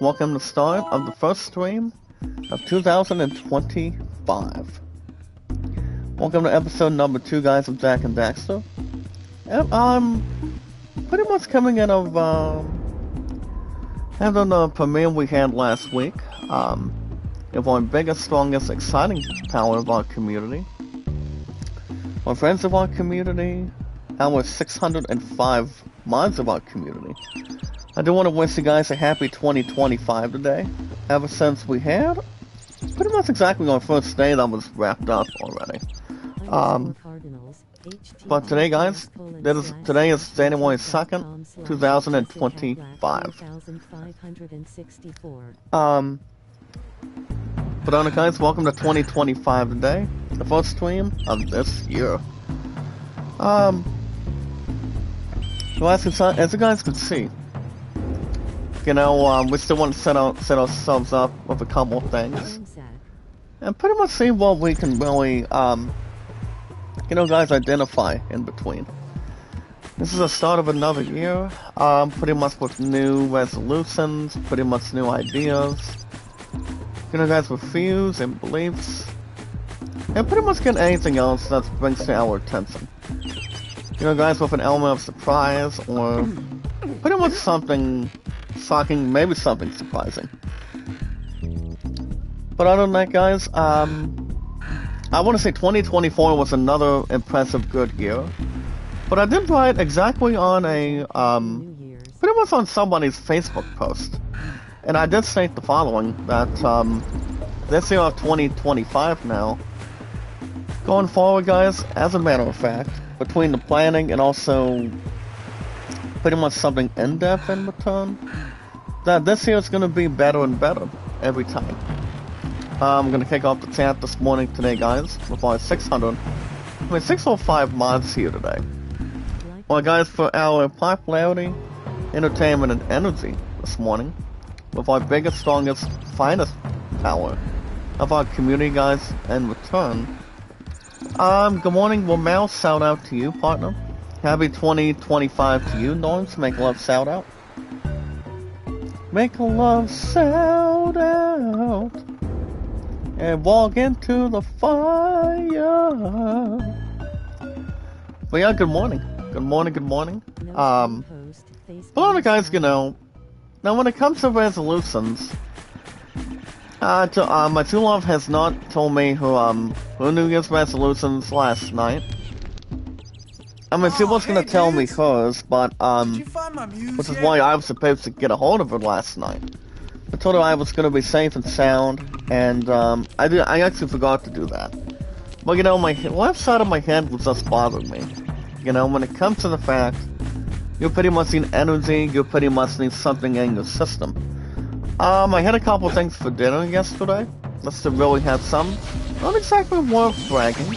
welcome to the start of the first stream of 2025. Welcome to episode number 2, guys, of Jak and Daxter. And I'm pretty much coming in of having the premiere we had last week of our biggest, strongest, exciting power of our community. Our friends of our community, our 605 mods of our community. I do want to wish you guys a happy 2025 today. Ever since we had pretty much exactly our first day that was wrapped up already. But today, guys, today is January 2nd, 2025. But on it, guys, welcome to 2025 today, the first stream of this year. So as you guys can see, you know, we still want to set ourselves up with a couple of things. And pretty much see what we can really, you know, guys, identify in between. This is the start of another year, pretty much with new resolutions, pretty much new ideas. You know, guys, with views and beliefs. And pretty much get anything else that brings to our attention. You know, guys, with an element of surprise, or pretty much something shocking, maybe something surprising. But other than that, guys, I want to say 2024 was another impressive good year. But I did write exactly on a, pretty much on somebody's Facebook post. And I did state the following, that this year of 2025 now, going forward, guys, as a matter of fact, between the planning and also pretty much something in-depth in return, that this year is going to be better and better every time. I'm going to kick off the chat this morning today, guys, with our 605 mods here today. Well, guys, for our popularity, entertainment, and energy this morning, with our biggest, strongest, finest power of our community, guys, in return, good morning, well, Mal, shout out to you, partner. Happy 2025 to you, Norms. Make a love shout out. Make a love shout out. And walk into the fire. But yeah, good morning. Good morning, good morning. But all the guys, you know, now when it comes to resolutions, my true love has not told me her New Year's resolutions last night. I mean, she was gonna tell me hers, but, which is why I was supposed to get a hold of her last night. I told her I was gonna be safe and sound, and, I actually forgot to do that. But, you know, my left side of my head was just bothering me. You know, when it comes to the fact, you pretty much need energy, you pretty much need something in your system. I had a couple things for dinner yesterday, just to really have some, not exactly worth bragging.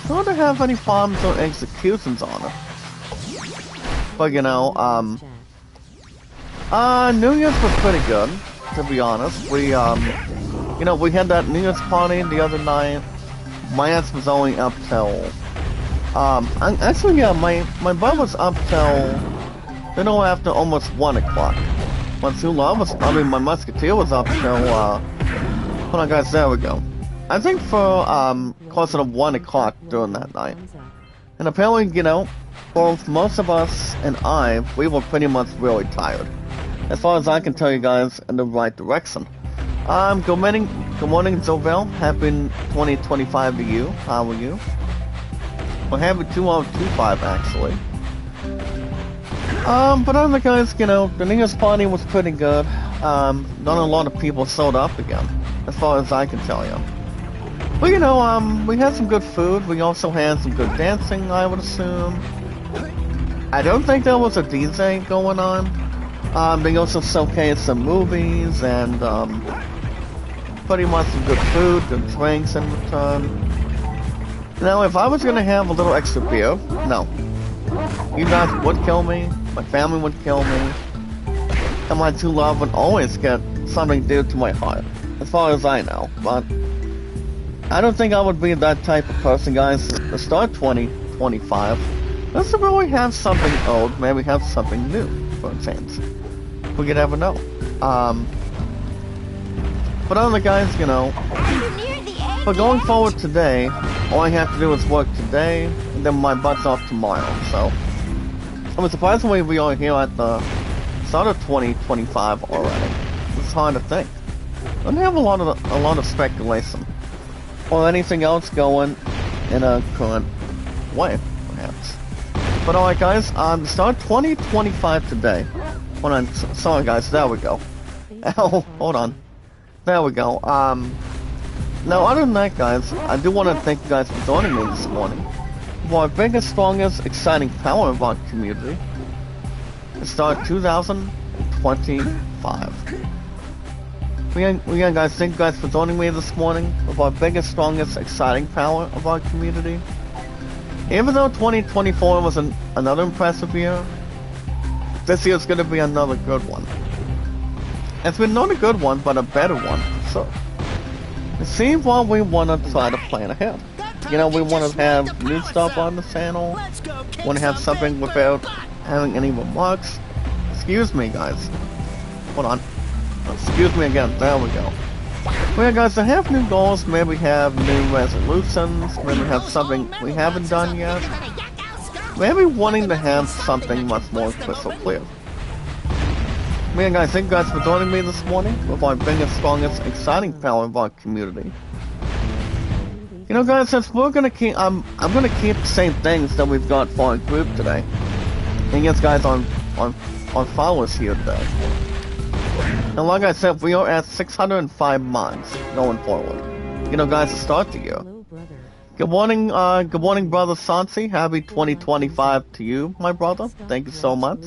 Not to have any problems or executions on it. But, you know, New Year's was pretty good, to be honest. We, you know, we had that New Year's party the other night. My ass was only up till, actually, yeah, my butt was up till, you know, after almost 1 o'clock. My true love was, my musketeer was up till, hold on, guys, there we go. I think for, closer to 1 o'clock during that night. And apparently, you know, both most of us and we were pretty much really tired. As far as I can tell you guys, in the right direction. Good morning, Zovell. Happy 2025 to you. How are you? Well, happy 2025, actually. But other guys, you know, the New Year's party was pretty good. Not a lot of people showed up again, as far as I can tell you. Well, you know, we had some good food. We also had some good dancing, I would assume. I don't think there was a DJ going on. They also showcased some movies and, pretty much some good food, good drinks in return. Now, if I was gonna have a little extra beer, no. You guys would kill me, my family would kill me, and my true love would always get something dear to my heart, as far as I know, but I don't think I would be that type of person, guys, to start 2025. Let's really have something old, maybe have something new, for a change. We could never know. But other guys, you know, but going forward today, all I have to do is work today, and then my butt's off tomorrow, so. I mean, surprisingly, we are here at the start of 2025 already. It's hard to think. I don't have a lot of speculation. Or anything else going in a current way, perhaps. But alright guys, start 2025 today. Hold on, sorry guys, there we go. Oh, hold on. There we go. Now other than that guys, I do want to thank you guys for joining me this morning for our biggest, strongest, exciting power of our community to start 2025. Again guys, thank you guys for joining me this morning with our biggest, strongest, exciting power of our community. Even though 2024 was another impressive year, this year's gonna be another good one. It's been not a good one, but a better one, so. It seems what we want to try to plan ahead. You know, we want to have new stuff on the channel, want to have something without having any remarks. Excuse me guys. Hold on. Excuse me again, there we go. Well guys, to have new goals, maybe have new resolutions, maybe have something we haven't done yet. Maybe wanting to have something much more crystal clear. Well guys, thank you guys for joining me this morning with our biggest, strongest, exciting power of our community. You know guys, since we're gonna keep, I'm gonna keep the same things that we've got for our group today. And yes guys, on followers here today. And like I said, we are at 605 mods going forward. You know guys, to start the year. Good morning brother Sansi. Happy 2025 to you, my brother. Thank you so much.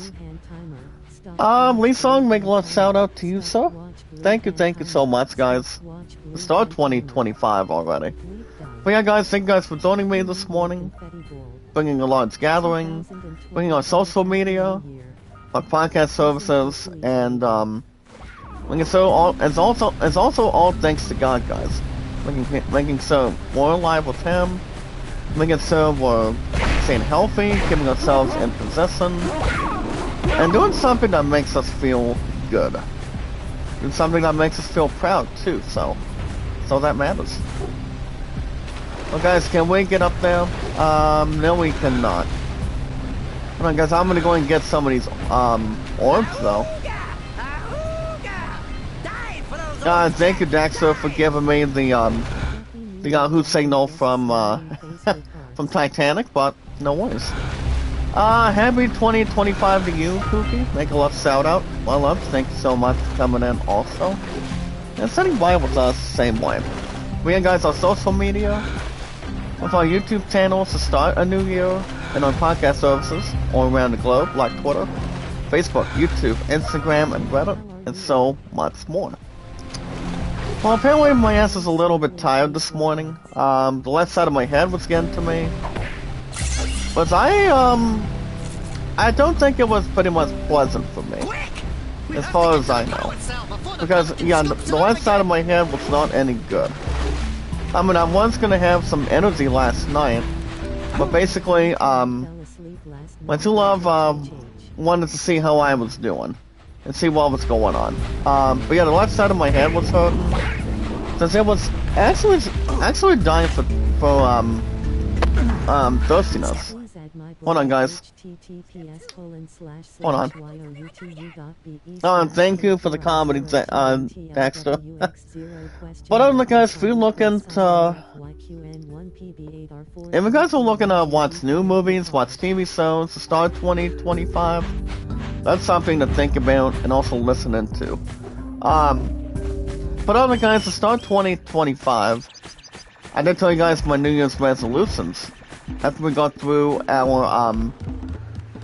Lee Song, make a little shout out to you, sir. Thank you so much, guys. To start 2025 already. But yeah guys, thank you guys for joining me this morning. Bringing a large gathering, bringing our social media, our podcast services, and it's also all thanks to God, guys. Making so we're alive with Him, making so we're staying healthy, keeping ourselves in possession, and doing something that makes us feel good. Doing something that makes us feel proud too. So that matters. Well, guys, can we get up there? No, we cannot. Hold on, guys. I'm gonna go and get some of these orbs though. Thank you, Daxter, for giving me the Yahoo signal from from Titanic, but no worries. Happy 2025 to you, Kookie. Make a love shout out. Well, love, thank you so much for coming in also. And sitting by with us, same way. We have guys our social media, with our YouTube channels to start a new year, and our podcast services all around the globe, like Twitter, Facebook, YouTube, Instagram, and Reddit, and so much more. Well, apparently my ass is a little bit tired this morning. The left side of my head was getting to me. But I don't think it was pretty much pleasant for me. As far as I know. Because, yeah, the left side of my head was not any good. I mean, I was gonna have some energy last night. But basically, my true love, wanted to see how I was doing. And see what was going on. But yeah, the left side of my head was hurting. Since it was actually dying for thirstiness. Hold on, guys. Hold on. Thank you for the comedy, Daxter. But other than that, guys, if you're looking to... If you guys are looking to watch new movies, watch TV shows to start 2025, that's something to think about and also listen into. But other guys, to start 2025, I did tell you guys my New Year's resolutions. After we got through our,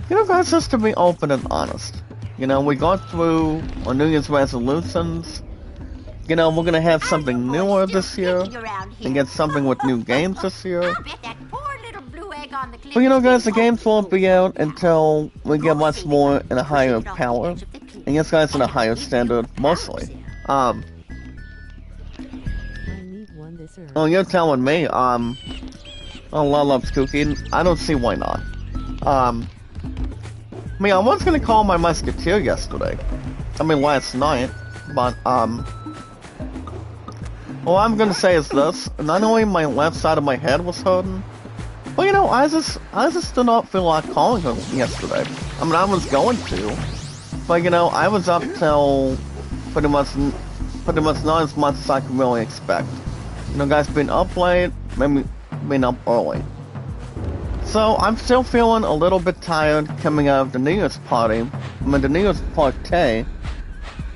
you know guys, just to be open and honest. You know, we got through our New Year's resolutions. You know, we're gonna have something newer this year. And get something with new games this year. But you know guys, the games won't be out until we get much more in a higher power. And yes guys, in a higher standard, mostly. Oh, you're telling me, oh, loves Cookie. I don't see why not. I mean, I was gonna call my Musketeer yesterday. I mean, last night. But, All I'm gonna say is this: not only my left side of my head was hurting, but you know, I just did not feel like calling him yesterday. I mean, I was going to, but you know, I was up till pretty much not as much as I could really expect. You know, guys, being up late, maybe being up early. So I'm still feeling a little bit tired coming out of the New Year's party. I mean, the New Year's party.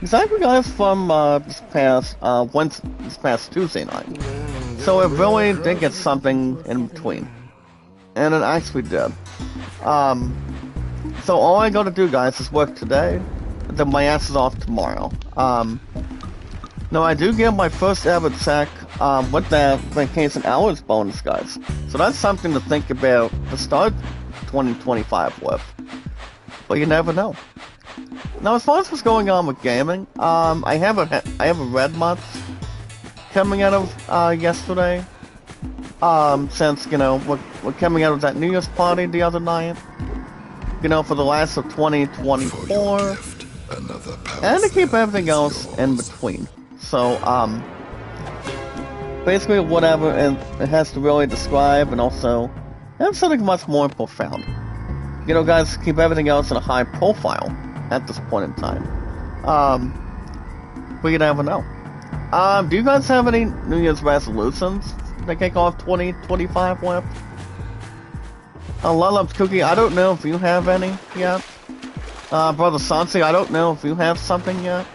Exactly, guys, from this past Tuesday night. So it really did get something in between, and it actually did. So all I gotta do, guys, is work today, and then my ass is off tomorrow. Now I do get my first ever check with that vacation hours bonus, guys. So that's something to think about to start 2025 with. But you never know. Now, as far as what's going on with gaming, I have a red month coming out of yesterday. Since you know we're coming out of that New Year's party the other night. You know, for the last of 2024, and to keep everything else in between. So basically whatever it has to really describe, and also have something much more profound. You know, guys, keep everything else in a high profile at this point in time. But you never know. Do you guys have any New Year's resolutions to kick off 2025 with? Lulub's Cookie, I don't know if you have any yet. Brother Sansi, I don't know if you have something yet.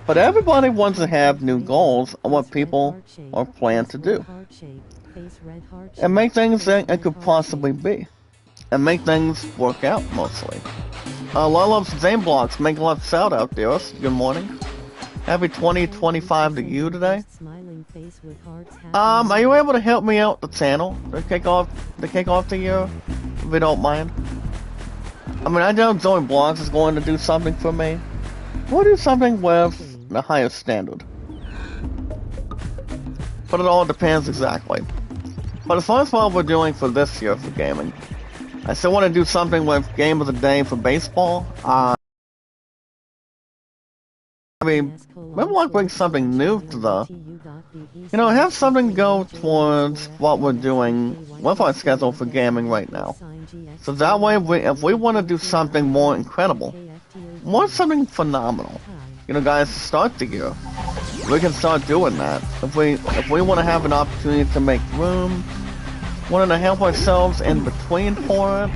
But everybody wants to have new goals on what people are planning to do. And make things that it could possibly be. And make things work out, mostly. Lulub's Zane Blocks, make a love shout out, dearest. Good morning. Happy 2025 to you today. Are you able to help me out the channel to kick off the year, if you don't mind? I mean, I know Zoe Blocks is going to do something for me. We'll do something with the higher standard. But it all depends exactly. But as far as what we're doing for this year for gaming, I still want to do something with Game of the Day for baseball. I mean, maybe want to bring something new to the... You know, have something go towards what we're doing with our schedule for gaming right now. So that way, if we want to do something more incredible, more something phenomenal, you know, guys, to start the year, we can start doing that. If we want to have an opportunity to make room, wanting to help ourselves in between for it,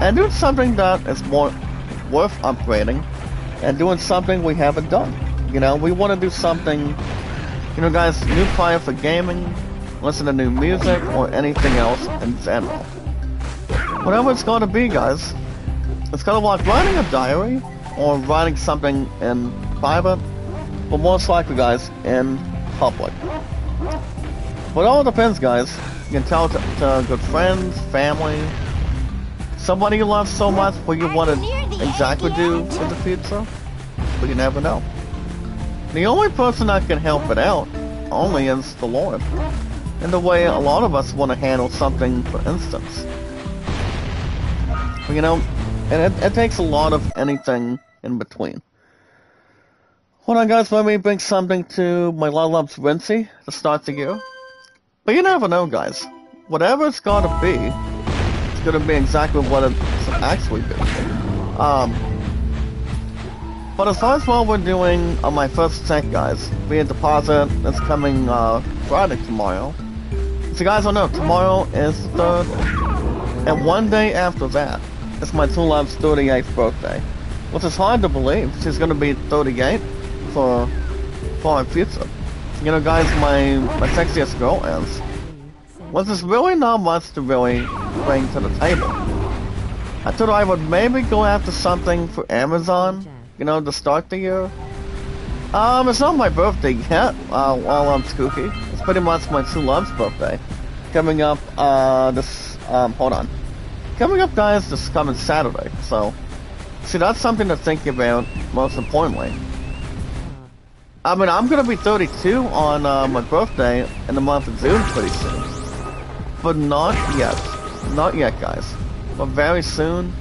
and do something that is more worth upgrading, and doing something we haven't done. You know, we want to do something, you know, guys, new fire for gaming, listen to new music, or anything else in general. Whatever it's going to be, guys. It's kind of like writing a diary, or writing something in private, but most likely, guys, in public. But it all depends, guys. You can tell to good friends, family, somebody you love so much what you want to exactly do in the future, but you never know. The only person that can help it out only is the Lord, in the way a lot of us want to handle something, for instance. But, you know, and it takes a lot of anything in between. Hold on, guys, let me bring something to my Lulub's Rinsey to start the year. But you never know, guys. Whatever it's gotta be, it's gonna be exactly what it's actually gonna be. But as far as what we're doing on my first check, guys, via deposit, that's coming Friday tomorrow. So guys, I know tomorrow is the 3rd, and one day after that, it's my True Love's 38th birthday, which is hard to believe. She's gonna be 38 for our future. You know, guys, my sexiest girl is. Well, there's really not much to really bring to the table. I thought I would maybe go after something for Amazon, you know, to start the year. It's not my birthday yet, while I'm spooky. It's pretty much my True Love's birthday. Coming up, hold on. Coming up, guys, this coming Saturday, so... See, that's something to think about, most importantly. I mean, I'm gonna be 32 on my birthday in the month of June pretty soon. But not yet. Not yet, guys. But very soon.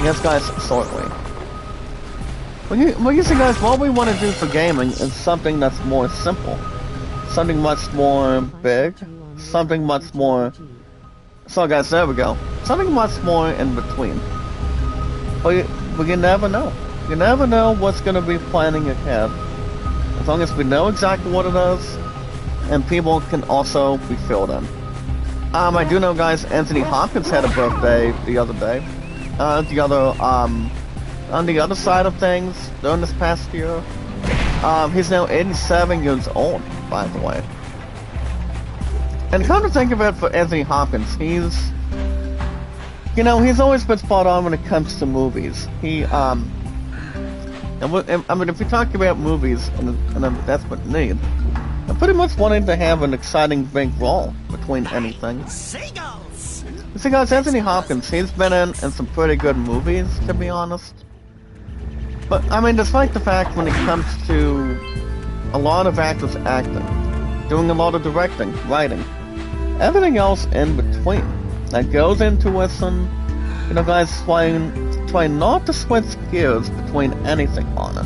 Yes, guys, shortly. Well, you see, guys, what we want to do for gaming is something that's more simple. something much more big, something much more... So guys, there we go. Something much more in between. But you never know. You never know what's going to be planning ahead. As long as we know exactly what it is, and people can also be filled in. I do know, guys, Anthony Hopkins had a birthday the other day. On the other side of things, during this past year, he's now 87 years old, by the way. And come to think of it, for Anthony Hopkins, he's always been spot on when it comes to movies. I mean, if we talk about movies and a desperate need, I'm pretty much wanting to have an exciting big role between anything. Seagulls! You see, guys, Anthony Hopkins, he's been in some pretty good movies, to be honest. But, I mean, despite the fact when it comes to a lot of actors acting, doing a lot of directing, writing, everything else in between that goes into it, and, guys, trying not to switch gears between anything on it.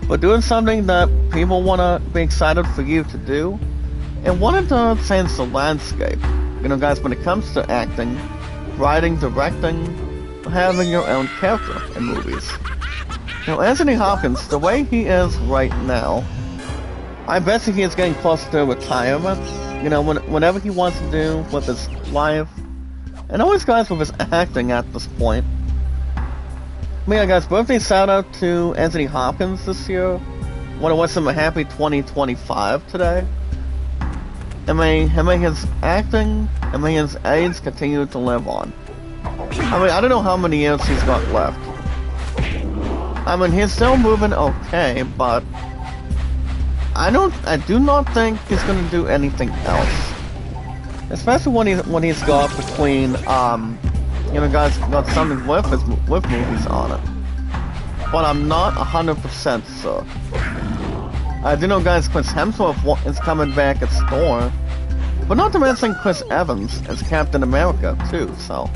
But doing something that people want to be excited for you to do, and wanting to change the landscape. Guys, when it comes to acting, writing, directing, having your own character in movies. Anthony Hopkins, the way he is right now, I bet he is getting close to retirement. Whenever he wants to do with his life, and always, guys, with his acting at this point. Yeah, guys, birthday shout out to Anthony Hopkins this year. Want to wish him a happy 2025 today. And may his acting and may his age continue to live on. I mean, I don't know how many years he's got left. I mean, he's still moving okay, but I do not think he's gonna do anything else. Especially when he's got between guys, got something with movies on it. But I'm not 100% sure. I do know, guys, Chris Hemsworth is coming back as Thor. But not to mention Chris Evans as Captain America, too, so...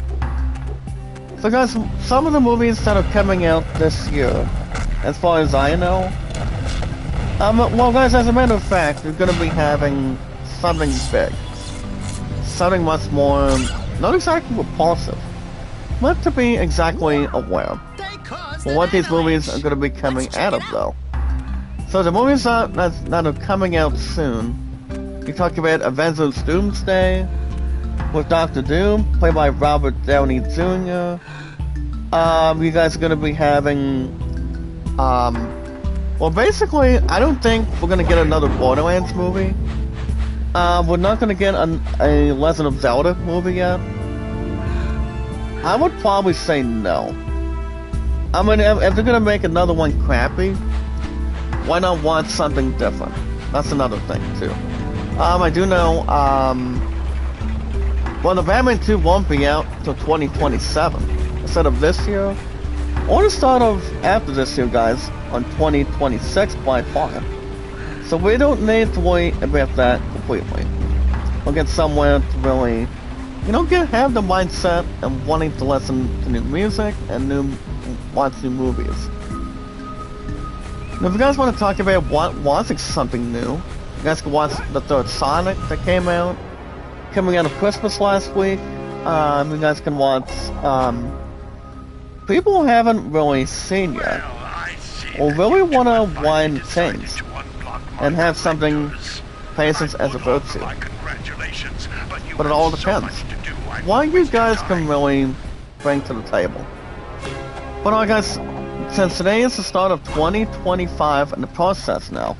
So, guys, some of the movies that are coming out this year, as far as I know... well, guys, as a matter of fact, we're gonna be having something big. Something much more... not exactly repulsive. But to be exactly aware of what these movies are going to be coming out of, though. So the movies that are coming out soon, you talk about Avengers Doomsday, with Dr. Doom, played by Robert Downey Jr. You guys are going to be having, well, basically, I don't think we're going to get another Borderlands movie. We're not going to get a Legend of Zelda movie yet. I would probably say no. I mean, if they're gonna make another one crappy, why not want something different? That's another thing, too. I do know, well, the Batman 2 won't be out till 2027, instead of this year, or the start of after this year, guys, on 2026 by far. So we don't need to worry about that completely. We'll get somewhere to really... have the mindset of wanting to listen to new music and watch new movies. Now, if you guys want to talk about watching something new, you guys can watch the third Sonic that came out, coming out of Christmas last week. You guys can watch, people haven't really seen yet, or really want to wind things, and have something patience as a virtue. But it all depends. What you guys can really bring to the table. But guys, since today is the start of 2025 in the process now,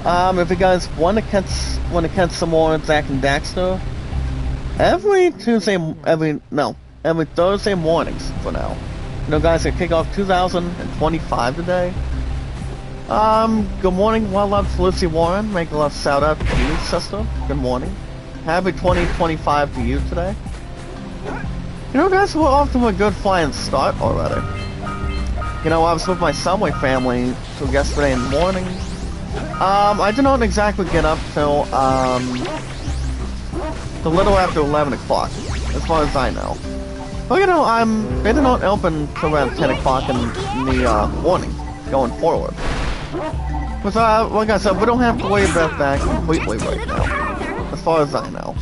if you guys want to catch some more Jak and Daxter, every Thursday mornings for now. Guys, I kick off 2025 today. Good morning, well loved Lucy Warren. Make a love shout out to you, sister. Good morning. Happy 2025 to you today. Guys, we're off to a good flying start already. I was with my Subway family till yesterday in the morning. I did not exactly get up till a little after 11 o'clock, as far as I know. But they did not open till around 10 o'clock in the morning, going forward. But like I said, we don't have to worry about that completely right now, as far as I know.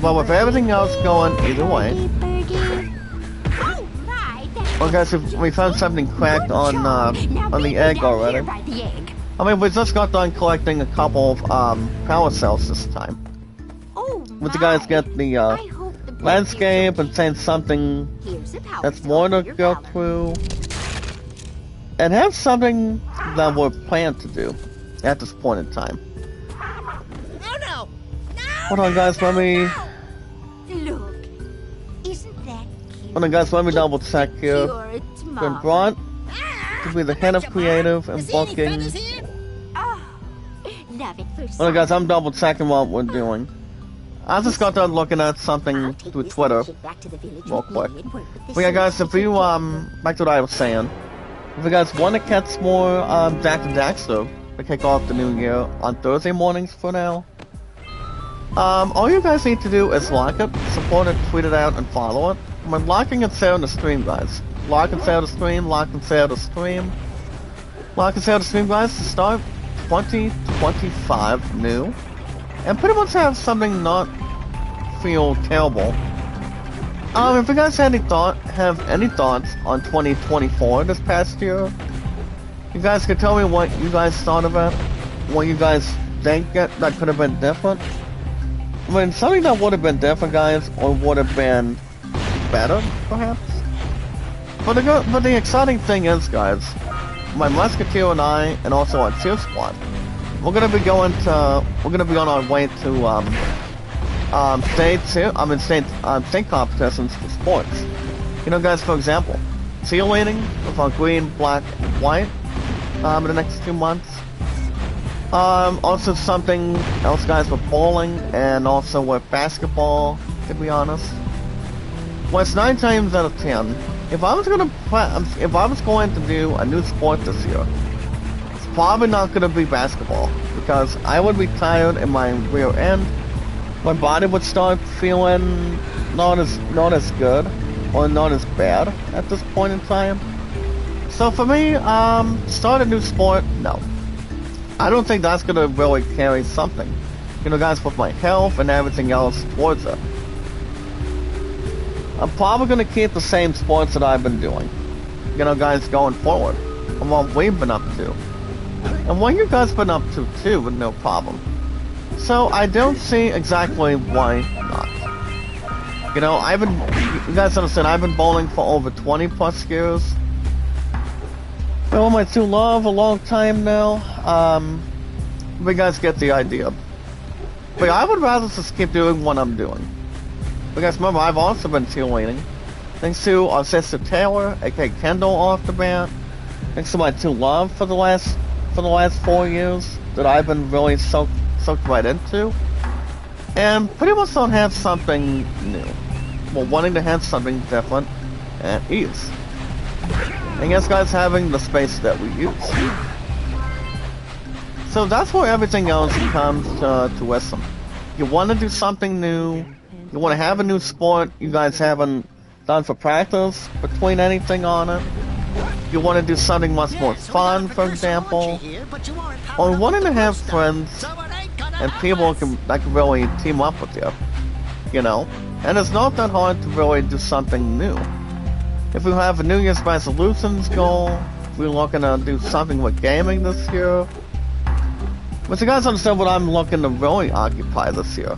But with everything else going either way, well guys, we found something cracked on the egg already. I mean, we just got done collecting a couple of power cells this time. But you guys get the landscape and saying something that's more to go through, and have something that we're planned to do at this point in time. Hold on, guys, let me. Look, isn't that cute? Hold on, guys, let me double check here. Been brought to be the head of creative and booking. Hold on, guys, I'm double checking what we're doing. I just got done looking at something through Twitter real quick. But yeah, guys, if you back to what I was saying, if you guys want to catch more Jak and Daxter to kick off the new year on Thursday mornings for now, all you guys need to do is like it, support it, tweet it out, and follow it. I'm locking and share the stream, guys. Like and share the stream, like and share the stream. Like and share the stream, guys, to start 2025 new. And pretty much have something not feel terrible. If you guys have any thoughts on 2024 this past year, you guys can tell me what you guys thought of it, what you guys think that could have been different. I mean, something that would have been different, guys, or would have been better, perhaps. But the exciting thing is, guys, my Musketeer and I, and also our cheer squad, we're gonna be on our way to state competitions for sports. You know, guys, for example, cheerleading with our green, black, and white in the next 2 months. Also something else, guys, with bowling and also with basketball. To be honest, well, it's 9 times out of 10. If I was going to do a new sport this year, it's probably not going to be basketball, because I would be tired in my rear end. My body would start feeling not as good or not as bad at this point in time. So for me, start a new sport, no. I don't think that's going to really carry something, you know, guys, with my health and everything else towards it. I'm probably going to keep the same sports that I've been doing, you know, guys, going forward, and what we've been up to. And what you guys been up to, too, with no problem. So, I don't see exactly why not. You know, you guys understand, I've been bowling for over 20 plus years. Been my true love a long time now. You guys get the idea. But I would rather just keep doing what I'm doing. Because remember, I've also been cheerleading. Thanks to our sister Taylor, aka Kendall, off the bat. Thanks to my true love for the last 4 years that I've been really soaked right into. And pretty much don't have something new. Well, wanting to have something different at ease. And yes, guys, having the space that we use. So that's where everything else comes to wisdom. You want to do something new. You want to have a new sport you guys haven't done for practice between anything on it. You want to do something much more fun, for example. Or wanting to have friends and people that can really team up with you. You know? And it's not that hard to really do something new. If we have a New Year's resolutions goal, if we're looking to do something with gaming this year. But you guys understand what I'm looking to really occupy this year.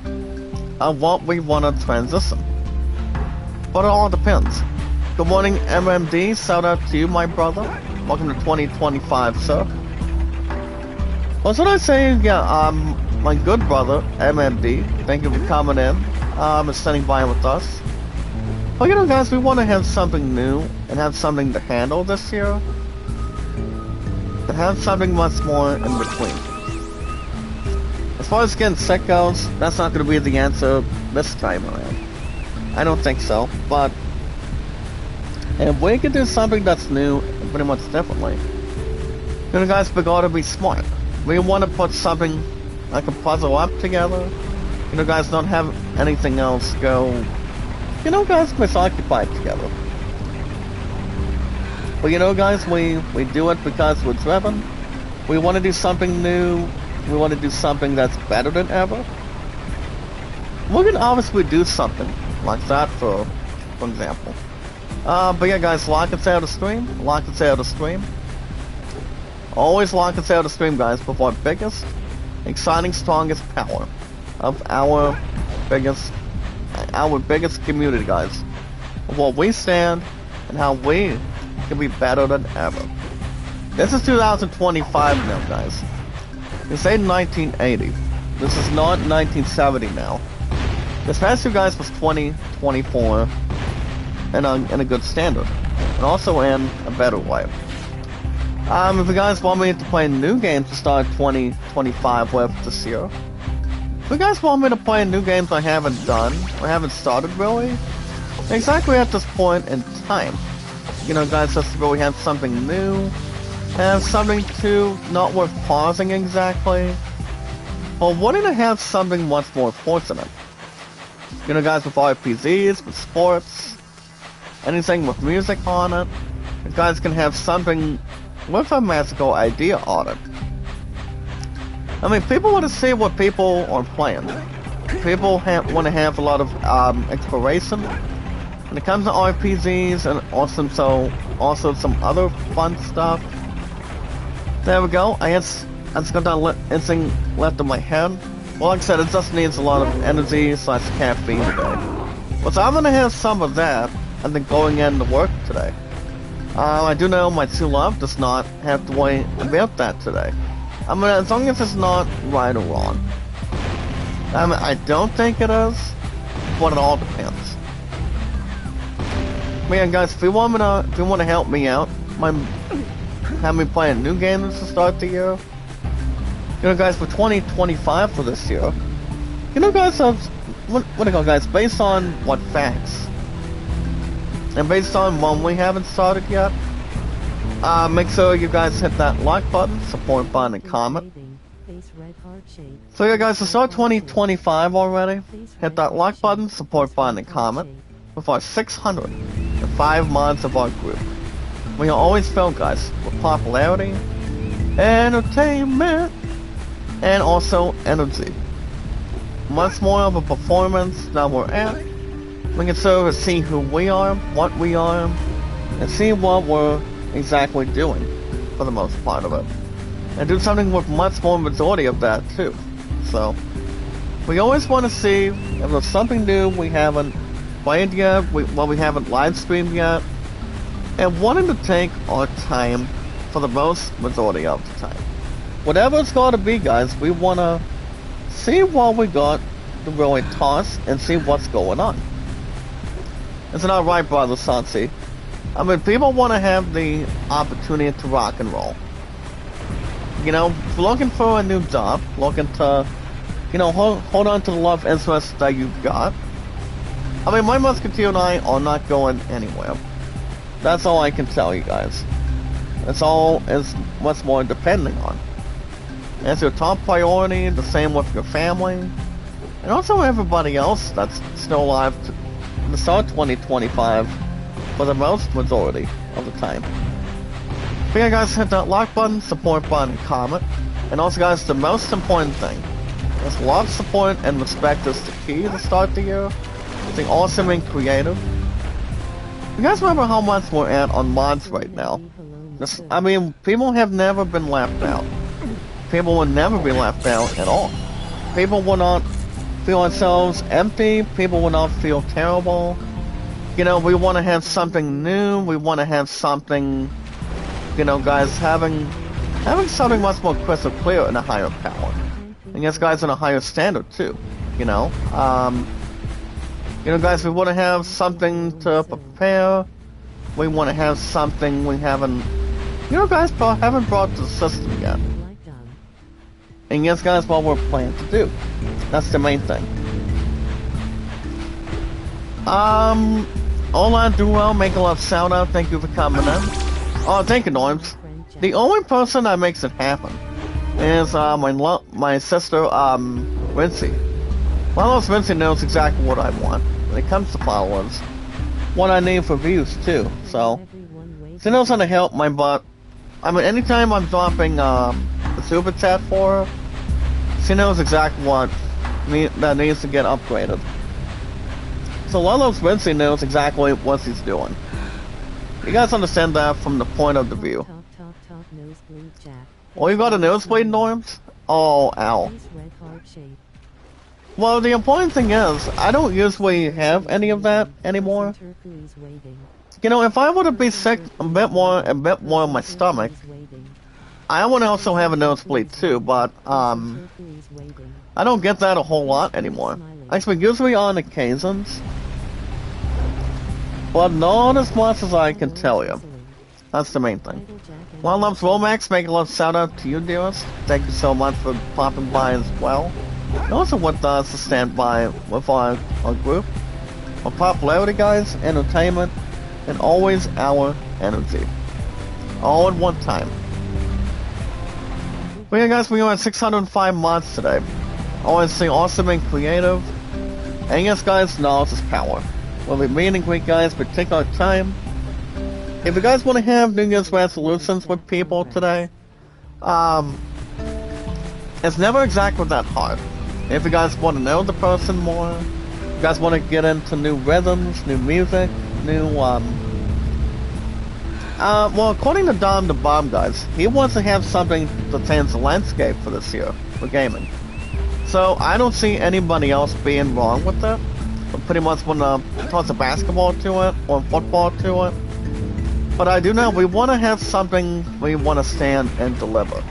And what we want to transition. But it all depends. Good morning, MMD. Shout out to you, my brother. Welcome to 2025, sir. What should I say? Yeah, my good brother, MMD. Thank you for coming in. And standing by with us. But you know, guys, we want to have something new and have something to handle this year. And have something much more in between. As far as getting sick goes, that's not going to be the answer this time around. I don't think so, but if we can do something that's new and pretty much differently, you know, guys, we gotta be smart. We want to put something like a puzzle up together. You know, guys, don't have anything else go, you know, guys, misoccupied together. But you know, guys, we do it because we're driven. We want to do something new. We want to do something that's better than ever. We can obviously do something like that, for example. But yeah, guys, like and say out the stream. Like and say out the stream. Always like and say out the stream, guys, with our biggest, exciting, strongest power of our biggest community, guys. Of what we stand and how we can be better than ever. This is 2025 now, guys. They say 1980. This is not 1970 now. This past year, guys, was 2024 in a good standard, and also in a better way. If you guys want me to play new games to start 2025 with this year, if you guys want me to play new games I haven't done, or haven't started really, exactly at this point in time, you know, guys, just to really have something new, have something to not worth pausing exactly, or wanting to have something much more fortunate. You know, guys, with RPGs, with sports, anything with music on it, you guys can have something with a magical idea on it. I mean, people want to see what people are playing. People want to have a lot of exploration when it comes to RPGs, and also some other fun stuff. There we go. I just got that instinct left in my head. Well, like I said, it just needs a lot of energy / caffeine today. Well, so I'm gonna have some of that, and then going into work today. I do know my true love does not have to worry about that today. I mean, as long as it's not right or wrong. I mean, I don't think it is, but it all depends. But yeah, guys, if you want to help me out, have me playing new games to start the year. You know, guys, for 2025 for this year, you know, guys, what do you call, guys, based on what facts, and based on one we haven't started yet, make sure you guys hit that like button, support button, and comment. So yeah, guys, to start 2025 already, hit that like button, support button, and comment with our 605 mods of our group. We are always filled, guys, with popularity, entertainment, and also energy. Much more of a performance than we're at. We can sort of see who we are, what we are, and see what we're exactly doing, for the most part of it. And do something with much more majority of that, too. So, we always want to see if there's something new we haven't played yet, we haven't live streamed yet, and wanting to take our time for the most majority of the time. Whatever it's got to be, guys, we want to see what we got to really toss and see what's going on. Isn't that right, Brother Sansi? I mean, people want to have the opportunity to rock and roll. You know, looking for a new job, looking to, you know, hold on to the love interest that you've got. I mean, my Musketeer and I are not going anywhere. That's all I can tell you guys. That's all is much more depending on. As your top priority, the same with your family, and also everybody else that's still alive to start 2025 for the most majority of the time. But yeah, guys, hit that like button, support button, and comment. And also, guys, the most important thing is love, support, and respect is the key to start the year. Being awesome and creative. You guys remember how much we're at on mods right now? I mean, people have never been left out. People will never be left out at all. People will not feel themselves empty. People will not feel terrible. You know, we want to have something new. We want to have something, you know, guys, having something much more crystal clear and a higher power. And yes, guys, in a higher standard too. You know, guys, we want to have something to prepare. We want to have something we haven't, you know, guys, haven't brought to the system yet. And yes, guys, what we're planning to do. That's the main thing. Hola, Duo, make a love shout out. Thank you for coming in. Oh, thank you, Norms. The only person that makes it happen is my sister, Rincy. Well, Rincy knows exactly what I want when it comes to followers. What I need for views too. So she knows how to help my butt. I mean, anytime I'm dropping super chat for her. She knows exactly what that needs to get upgraded. So Lolo's Vinci knows exactly what he's doing. You guys understand that from the point of the view. Oh, you got a nosebleed, Norms? Oh, ow. Well, the important thing is, I don't usually have any of that anymore. You know, if I were to be sick a bit more in my stomach, I would also have a nosebleed too, but, I don't get that a whole lot anymore. Actually, usually on occasions, but not as much as I can tell you. That's the main thing. Well, loves Romax, make a love shout out to you, dearest. Thank you so much for popping by as well. And also what does to stand by with our group. Our popularity, guys, entertainment, and always our energy. All at one time. Well, yeah, guys, we are at 605 mods today. Always stay awesome and creative. And yes, guys, knowledge is power. We'll be meeting great guys, but take our time. If you guys want to have New Year's resolutions with people today, it's never exactly that hard. If you guys want to know the person more, if you guys want to get into new rhythms, new music, new, well, according to Dom the Bomb, guys, he wants to have something to change the landscape for this year, for gaming. So, I don't see anybody else being wrong with that. We pretty much want to toss a basketball to it, or football to it. But I do know we want to have something we want to stand and deliver.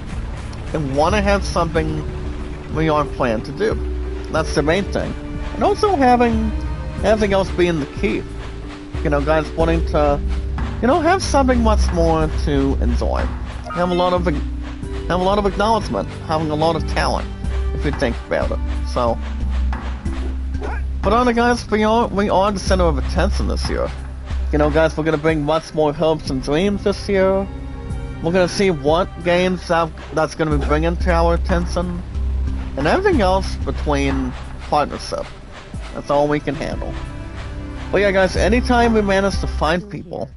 And want to have something we are planned to do. That's the main thing. And also having everything else being the key. You know, guys wanting to, you know, have something much more to enjoy. Have a lot of acknowledgement. Having a lot of talent, if you think about it. So, but on it, guys, we are the center of attention this year. You know, guys, we're gonna bring much more hopes and dreams this year. We're gonna see what games that's gonna be bringing to our attention, and everything else between partnership. That's all we can handle. But yeah, guys, anytime we manage to find people,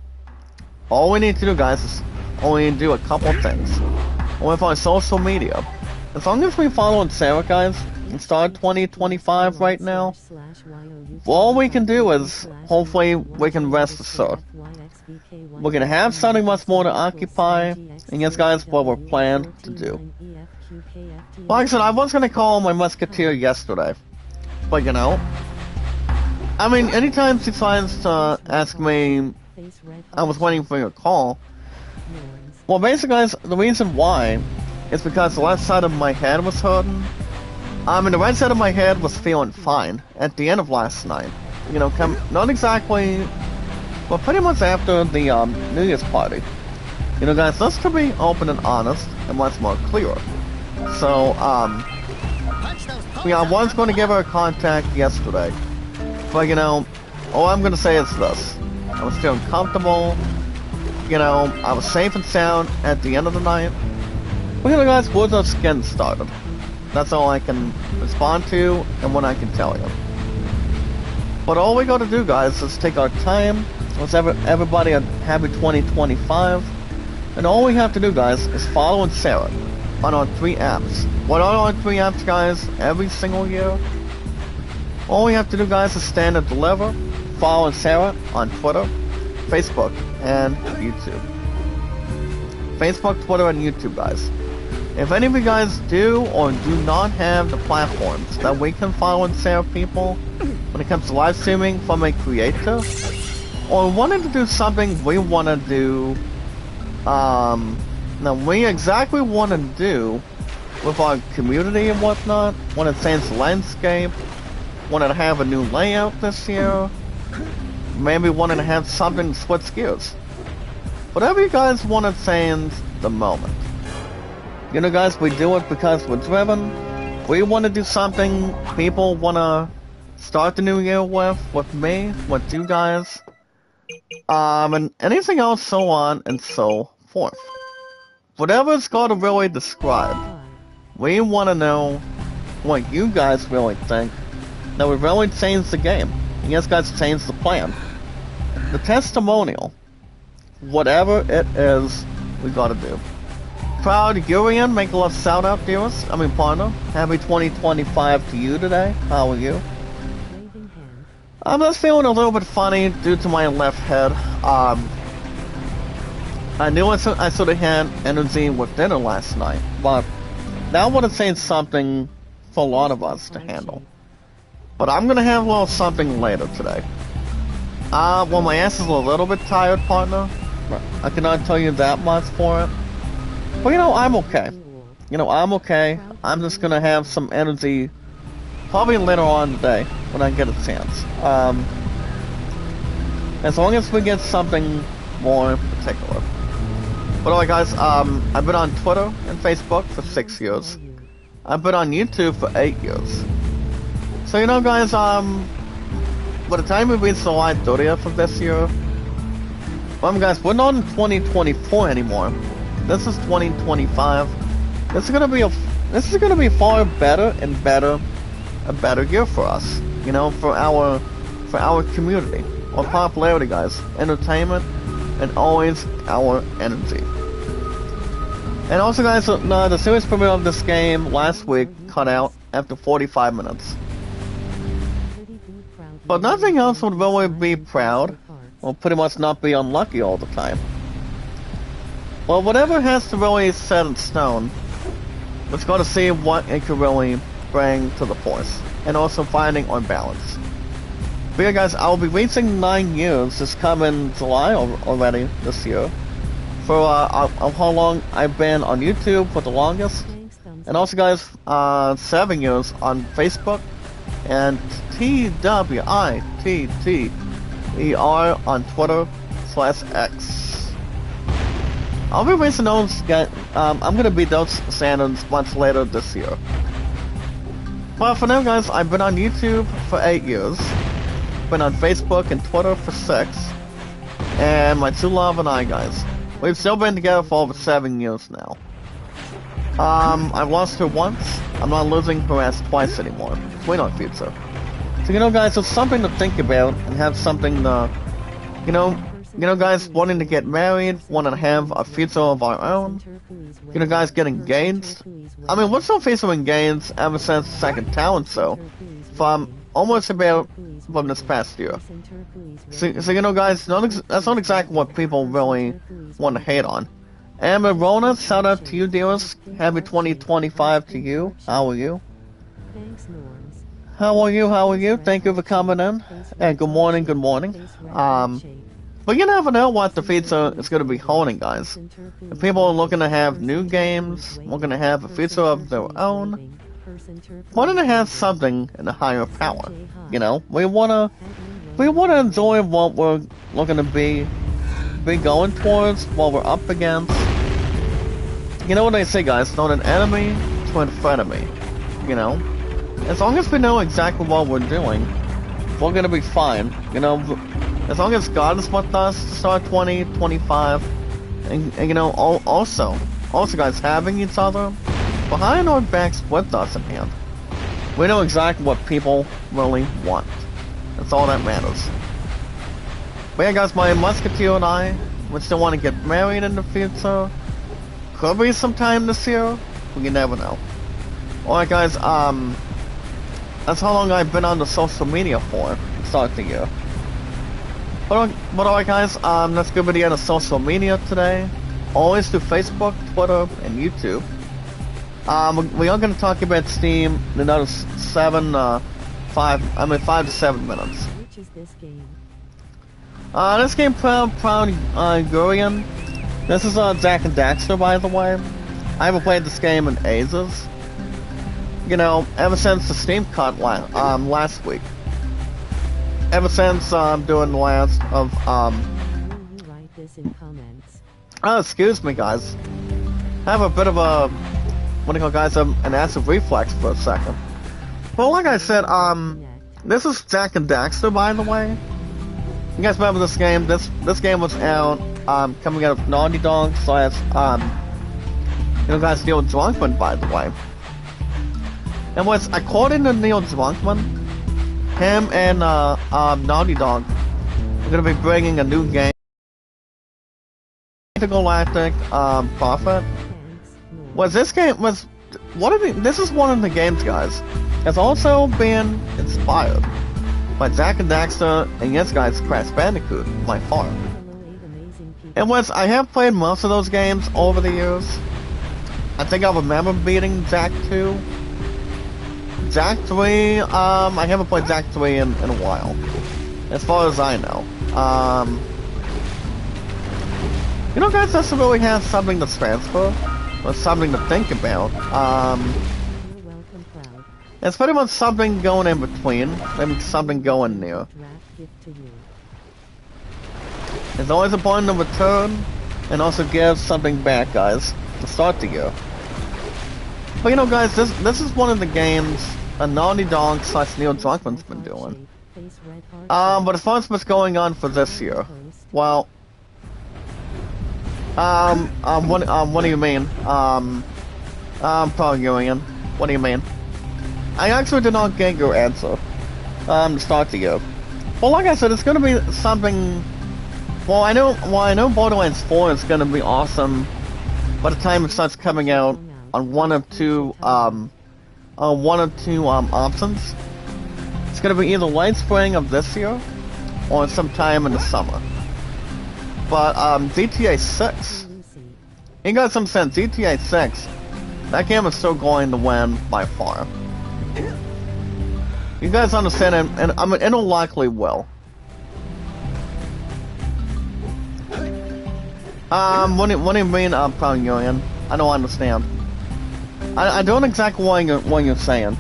all we need to do, guys, is only do a couple things. With our social media, as long as we follow Sarah, guys, and start 2025 right now, all we can do is, hopefully, we can rest assured. We're gonna have something much more to occupy, and yes, guys, what we're planned to do. Like I said, I was gonna call my musketeer yesterday, but you know, I mean, anytime she tries to ask me, I was waiting for your call. Well, basically, guys, the reason why is because the left side of my head was hurting. I mean, the right side of my head was feeling fine at the end of last night. You know, not exactly, but pretty much after the New Year's party. You know, guys, let's be open and honest and much more clear. So, yeah, I was going to give her a contact yesterday, but you know, all I'm going to say is this: I was feeling comfortable. You know, I was safe and sound at the end of the night. But you know, guys, we're just getting started. That's all I can respond to and what I can tell you. But all we gotta do, guys, is take our time. Let's everybody a happy 2025. And all we have to do, guys, is follow Sarah on our 3 apps. What are our 3 apps, guys, every single year? All we have to do, guys, is stand and deliver. Follow Sarah on Twitter, Facebook, and YouTube. Facebook, Twitter, and YouTube, guys. If any of you guys do or do not have the platforms that we can follow and share people when it comes to live streaming from a creator, or wanting to do something we want to do, now we exactly want to do with our community and whatnot, want to change the landscape, wanted to have a new layout this year, maybe wanted to have something to switch gears. Whatever you guys want to change the moment. You know, guys, we do it because we're driven. We want to do something people want to start the new year with me, with you guys, and anything else, so on and so forth. Whatever it's got to really describe, we want to know what you guys really think, that we really changed the game. And yes, guys, changed the plan. The testimonial, whatever it is, we got to do. Proud Urian, make a love shout out, dearest. I mean, partner. Happy 2025 to you today. How are you? I'm just feeling a little bit funny due to my left head. I knew I sort of had energy with dinner last night, but that would have changed something for a lot of us to handle. But I'm gonna have a little something later today. Well, my ass is a little bit tired, partner. I cannot tell you that much for it. But you know, I'm okay. I'm okay. I'm just gonna have some energy probably later on today when I get a chance. As long as we get something more particular. But alright guys, I've been on Twitter and Facebook for 6 years. I've been on YouTube for 8 years. So you know guys, by the time we reach July 30th of this year, well guys, we're not in 2024 anymore. This is 2025. This is gonna be far better and better, a better year for us. You know, for our community, our popularity, guys, entertainment, and always our energy. And also, guys, the series premiere of this game last week cut out after 45 minutes. But nothing else would really be proud, or pretty much not be unlucky all the time. Well, whatever has to really set in stone, let's go to see what it could really bring to the force, and also finding our balance. But yeah guys, I'll be reaching 9 years this coming July already this year, for of how long I've been on YouTube for the longest, and also guys, 7 years on Facebook, and TWITTER on Twitter/X. I'll be racing those, I'm gonna beat those standards much later this year. But for now guys, I've been on YouTube for 8 years, been on Facebook and Twitter for 6, and my true love and I guys, we've still been together for over 7 years now. I've lost her once, I'm not losing her ass twice anymore, between our future. So you know guys, it's something to think about, and have something to, you know guys, wanting to get married, wanting to have a future of our own. You know guys, get engaged. I mean, we're still facing engaged ever since the second talent show, from almost about from this past year. So you know guys, that's not exactly what people really want to hate on. And Rona, shout out to you dearest. Happy 2025 to you. How are you? How are you? Thank you for coming in. And good morning. But you never know what the future is going to be holding, guys. If people are looking to have new games, looking to have a future of their own, wanting to have something in a higher power. You know, we wanna enjoy what we're looking to be going towards, what we're up against. You know what they say, guys? Not an enemy to an frenemy. You know, as long as we know exactly what we're doing, we're gonna be fine. You know. As long as God is with us to start 2025, and you know, also guys, having each other behind our backs with us in hand, we know exactly what people really want. That's all that matters. But yeah guys, my musketeer and I, we still want to get married in the future. Could be sometime this year, but you never know. Alright guys, that's how long I've been on the social media for, to start the year. But alright guys, let's go with the end of social media today. Always through Facebook, Twitter, and YouTube. We are going to talk about Steam in another 5 to 7 minutes. Which is this game? This game, Proud Gurian. This is Jak and Daxter, by the way. I haven't played this game in ages. You know, ever since the Steam cut last week. Ever since doing the last of Write this in comments. Oh, excuse me, guys. I have a bit of a what do you call, guys? An acid reflex for a second. Well, like I said, this is Jak and Daxter, by the way. You guys remember this game? This game was out coming out of Naughty Dog / guys, Neil Druckmann, by the way. And was according to Neil Druckmann, him and Naughty Dog are going to be bringing a new game, Intergalactic Prophet. Was this game was one of the this is one of the games, guys, has also been inspired by Jak and Daxter and yes guys Crash Bandicoot by far. And once I have played most of those games over the years, I think I remember beating Jak 2. Jak 3, I haven't played Jak 3 in a while, as far as I know. You know, guys, this really has something to transfer, or something to think about. It's pretty much something going in between, maybe something going near. It's always important to return, and also give something back, guys, to start the year. But you know, guys, this is one of the games a Naughty Dog / Neil Druckmann's been doing. But as far as what's going on for this year, well, what do you mean? Probably Union. What do you mean? I actually did not get your answer, to start the year. Well, like I said, it's gonna be something. Well, I know Borderlands 4 is gonna be awesome by the time it starts coming out on one of two options. It's gonna be either late spring of this year or sometime in the summer. But GTA 6, you guys understand, GTA 6, that game is still going to win by far. You guys understand, and I mean, it'll likely will. What do you mean, Proud Union? I don't understand. I don't exactly what you're saying.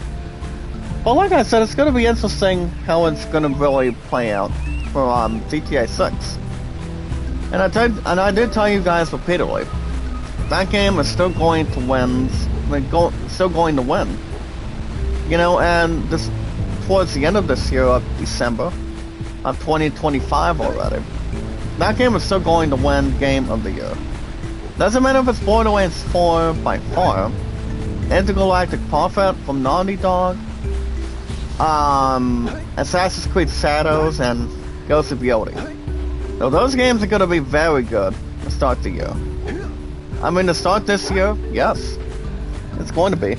But like I said, it's gonna be interesting how it's gonna really play out for GTA 6. And I did tell you guys repeatedly, that game is still going to win. Still going to win. You know, and this towards the end of this year, of December of 2025 already, that game is still going to win Game of the Year. Doesn't matter if it's Borderlands 4 by far, Intergalactic Prophet from Naughty Dog, Assassin's Creed Shadows, and Ghost of Yodi. So those games are going to be very good to start the year. I mean, to start this year, yes, it's going to be.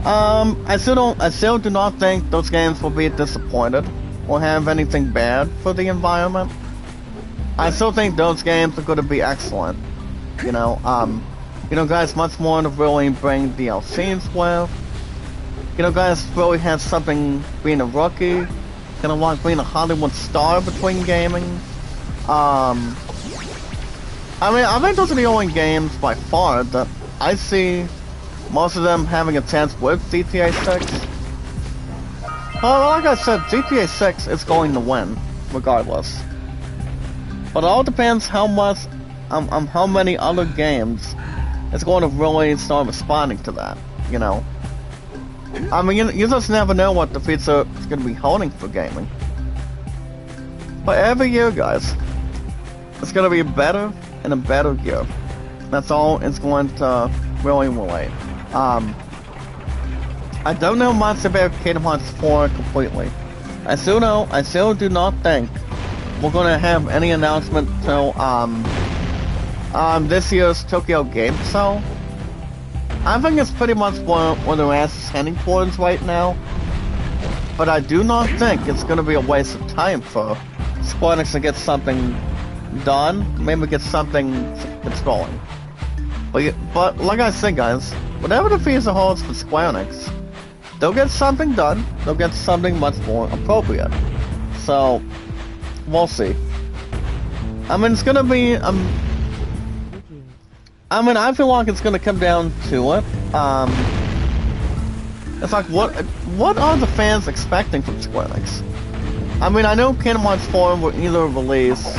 I still do not think those games will be disappointed or have anything bad for the environment. I still think those games are going to be excellent. You know, guys, much more to really bring DLCs with. You know, guys, really have something being a rookie, kind of like being a Hollywood star between gaming. I mean, I think those are the only games by far that I see most of them having a chance with GTA 6. Well, like I said, GTA 6 is going to win, regardless. But it all depends how much, how many other games is going to really start responding to that, you know. I mean, you just never know what the future is going to be holding for gaming. But every year, guys, it's going to be a better and a better year. That's all it's going to really relate. I don't know much about Kingdom Hearts 4 completely. I still do not think we're going to have any announcement till this year's Tokyo Game Show. I think it's pretty much where the ass is heading towards right now. But I do not think it's going to be a waste of time for Square Enix to get something done, maybe get something that's going. But like I said, guys, whatever the future holds for Square Enix, they'll get something done, they'll get something much more appropriate. So, we'll see. I mean, it's gonna be, I mean, I feel like it's gonna come down to it. It's like, what are the fans expecting from Square Enix? I mean, I know Kingdom Hearts 4 will either release,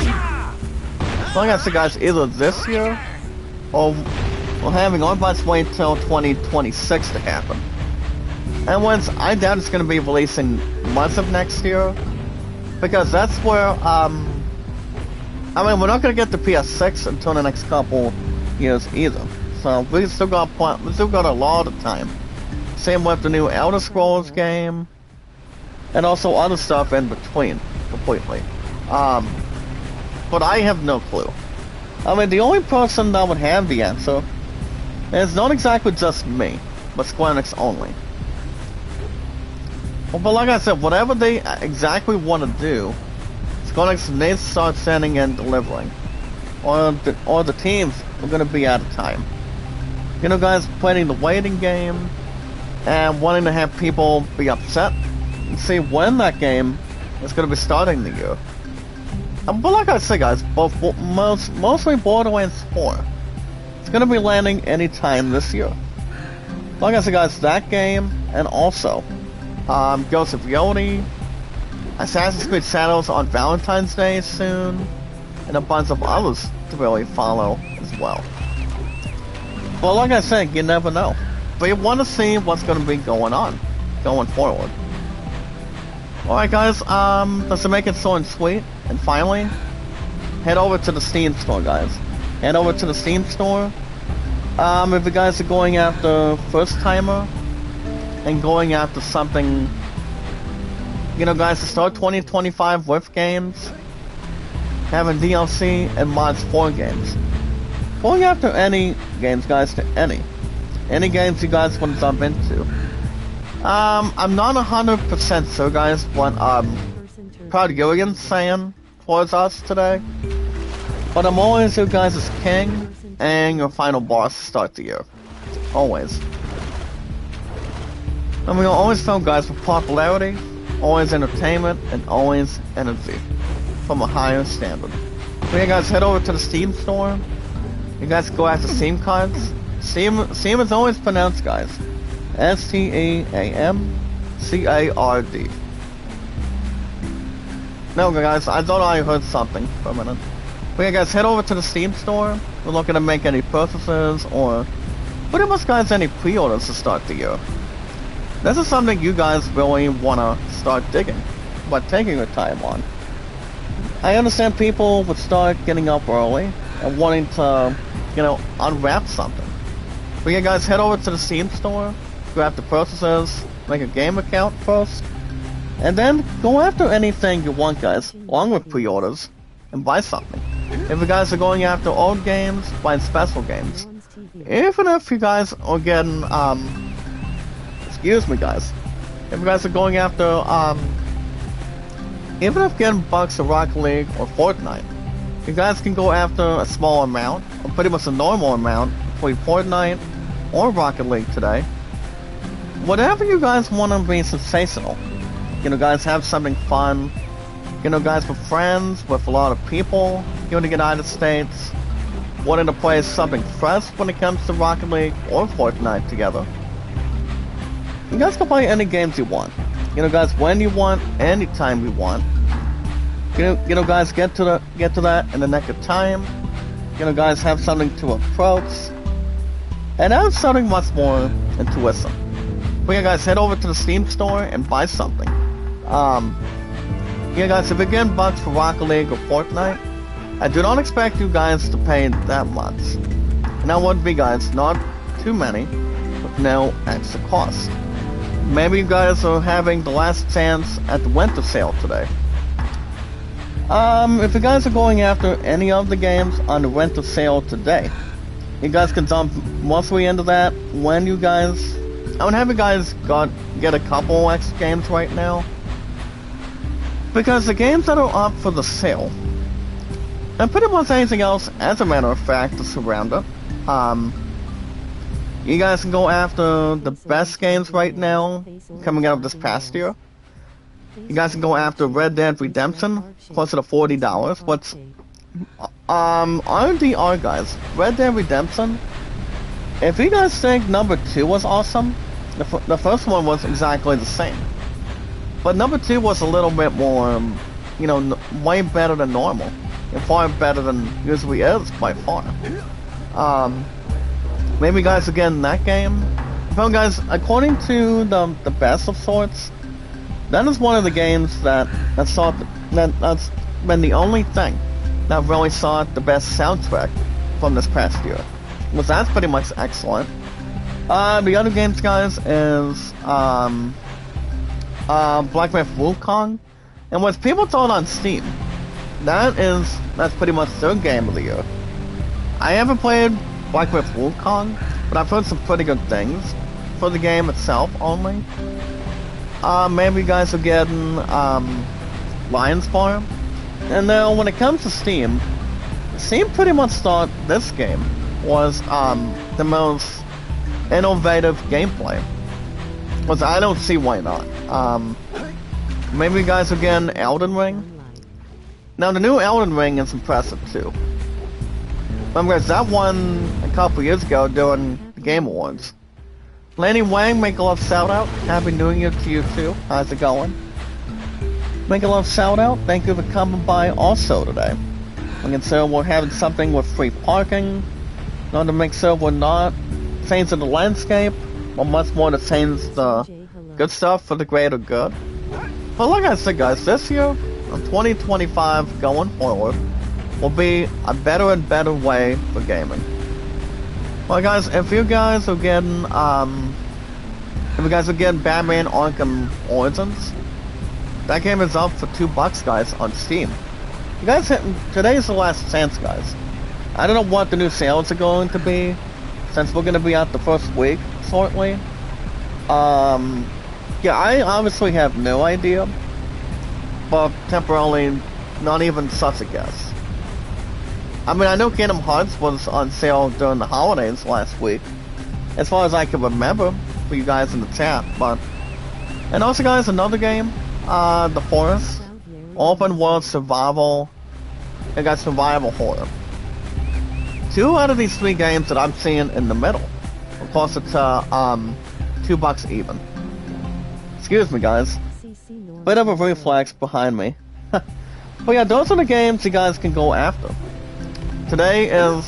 like I said, guys, either this year, or we're having on by wait till 2026 to happen. And once, I doubt it's gonna be releasing months of next year, because that's where, I mean, we're not gonna get the PS6 until the next couple years either. So we still got a lot of time. Same with the new Elder Scrolls game, and also other stuff in between, completely. But I have no clue. I mean, the only person that would have the answer And it's not exactly just me, but Square Enix only. Well, but like I said, whatever they exactly want to do, Square Enix needs to start sending and delivering. Or the teams are going to be out of time. You know, guys, playing the waiting game and wanting to have people be upset and see when that game is going to be starting the year. But like I said, guys, mostly Borderlands 4. It's going to be landing anytime this year. Like I said, guys, that game, and also Ghost of Yodi, Assassin's Creed Shadows on Valentine's Day soon, and a bunch of others to really follow as well. But like I said, you never know. But you want to see what's going to be going on, going forward. Alright guys, let's make it short and sweet. And finally, head over to the Steam store, guys. Head over to the Steam store. If you guys are going after First Timer and going after something, you know, guys, to start 2025 with games, having DLC and mods for games. Going after any games, guys, to any games you guys want to jump into. I'm not 100% sure, guys, what Proud Gilligan's saying towards us today, but I'm always your guys' king and your final boss to start the year. Always. And we'll always film, guys, with popularity, always entertainment, and always energy from a higher standard. So you guys head over to the Steam store. You guys go after Steam cards. Steam is always pronounced, guys, STEAMCARD. No, guys, I thought I heard something for a minute. But yeah, guys, head over to the Steam store. We're looking to make any purchases or pretty much, guys, any pre-orders to start the year. This is something you guys really want to start digging, but taking your time on. I understand people would start getting up early and wanting to, you know, unwrap something. But yeah, guys, head over to the Steam store, grab the purchases, make a game account first, and then go after anything you want, guys, along with pre-orders, and buy something. If you guys are going after old games, buy special games. Even if you guys are getting, excuse me, guys. If you guys are going after, even if getting bucks of Rocket League or Fortnite, you guys can go after a small amount, or pretty much a normal amount, for Fortnite or Rocket League today. Whatever you guys want to be sensational. You know, guys, have something fun. You know, guys, with friends, with a lot of people here in the United States, wanting to play something fresh when it comes to Rocket League or Fortnite together. You guys can play any games you want. You know, guys, when you want, anytime you want. You know, guys, get to that in the nick of time. You know, guys, have something to approach, and have something much more intuitive. But yeah, guys, head over to the Steam store and buy something. Yeah, guys, if you're getting bucks for Rocket League or Fortnite, I do not expect you guys to pay that much. And that would be, guys, not too many, with no extra cost. Maybe you guys are having the last chance at the winter sale today. If you guys are going after any of the games on the winter sale today, you guys can jump mostly into that when you guys... I would have you guys get a couple extra games right now. Because the games that are up for the sale, and pretty much anything else, as a matter of fact, to surround it, you guys can go after the best games right now, coming out of this past year. You guys can go after Red Dead Redemption, closer to $40, but, RDR, guys, Red Dead Redemption, if you guys think number 2 was awesome, the first one was exactly the same. But number 2 was a little bit more, you know, way better than normal. And far better than usually is, by far. Maybe you guys are getting that game. Well, guys, according to the best of sorts, that is one of the games that's been the only thing that really saw the best soundtrack from this past year. Well, that's pretty much excellent. The other games, guys, is Black Myth Wukong, and what people thought on Steam, that's pretty much their game of the year. I haven't played Black Myth Wukong, but I've heard some pretty good things for the game itself only. Maybe you guys are getting Lion's Farm. And now when it comes to Steam pretty much thought this game was the most innovative gameplay. Which I don't see why not. Maybe you guys are getting Elden Ring. Now the new Elden Ring is impressive too. Remember guys, that won a couple years ago during the Game Awards. Lanny Wang, make a love shout out. Happy New Year to you too. How's it going? Make a love shout out. Thank you for coming by also today. We consider we're having something with free parking. Not to make sure we're not changing the landscape, but much more to change the good stuff for the greater good. But like I said guys, this year, 2025 going forward, will be a better and better way for gaming. Well guys, if you guys are getting Batman Arkham Origins, that game is up for $2 guys on Steam. You guys, today's the last chance guys. I don't know what the new sales are going to be, since we're going to be out the first week shortly. Yeah, I obviously have no idea, but temporarily not even such a guess. I mean, I know Kingdom Hearts was on sale during the holidays last week, as far as I can remember for you guys in the chat, but... And also guys, another game, The Forest, open world survival, I got survival horror. 2 out of these 3 games that I'm seeing in the middle, of course it's $2 even. Excuse me guys, bit of a reflex behind me. But yeah, those are the games you guys can go after. Today and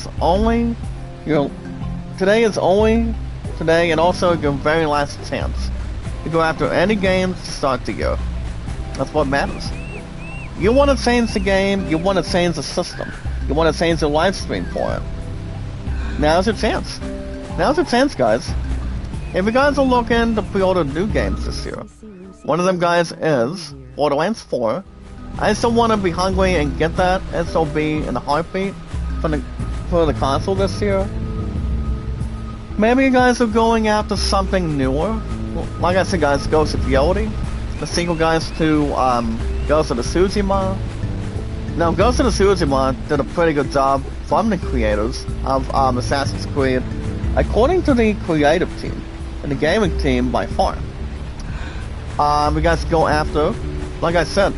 also your very last chance to go after any games to start the year. That's what matters. You want to change the game, you want to change the system, you want to change the live stream for it. Now's your chance. Now's your chance guys. If you guys are looking to pre-order new games this year, one of them guys is Borderlands 4. I still want to be hungry and get that SOB in a heartbeat for the console this year. Maybe you guys are going after something newer. Like I said guys, Ghost of Yodi, the sequel guys to Ghost of Tsushima. Now Ghost of Tsushima did a pretty good job from the creators of Assassin's Creed, according to the creative team and the gaming team by far. We guys go after, like I said,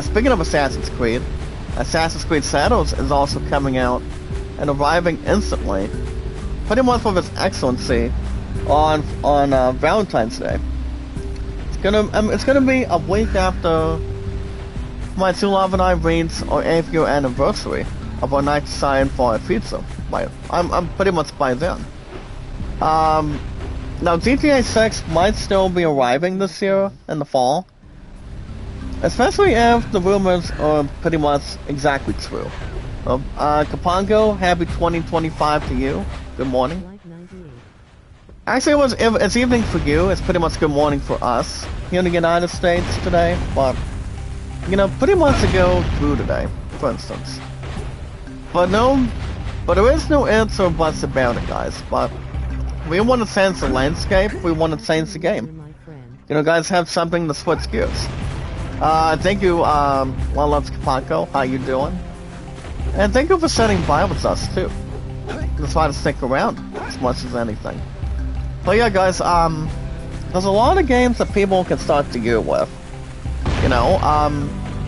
speaking of Assassin's Creed Shadows is also coming out and arriving instantly, pretty much with its excellency on Valentine's Day. It's gonna be a week after my true love and I reach our 8th year anniversary of our night deciding for a pizza. I'm pretty much by then. Now GTA 6 might still be arriving this year in the fall, especially if the rumors are pretty much exactly true. Kapango, happy 2025 to you. Good morning. Actually, it's evening for you. It's pretty much good morning for us here in the United States today. But you know, pretty much to go through today, for instance. But there is no ifs or buts about it, guys. But we want to change the landscape. We want to change the game. You know, guys, have something to switch gears. Thank you, Loves Kapanko. How you doing? And thank you for sitting by with us too. Just try to stick around as much as anything. But yeah, guys, there's a lot of games that people can start the year with. You know,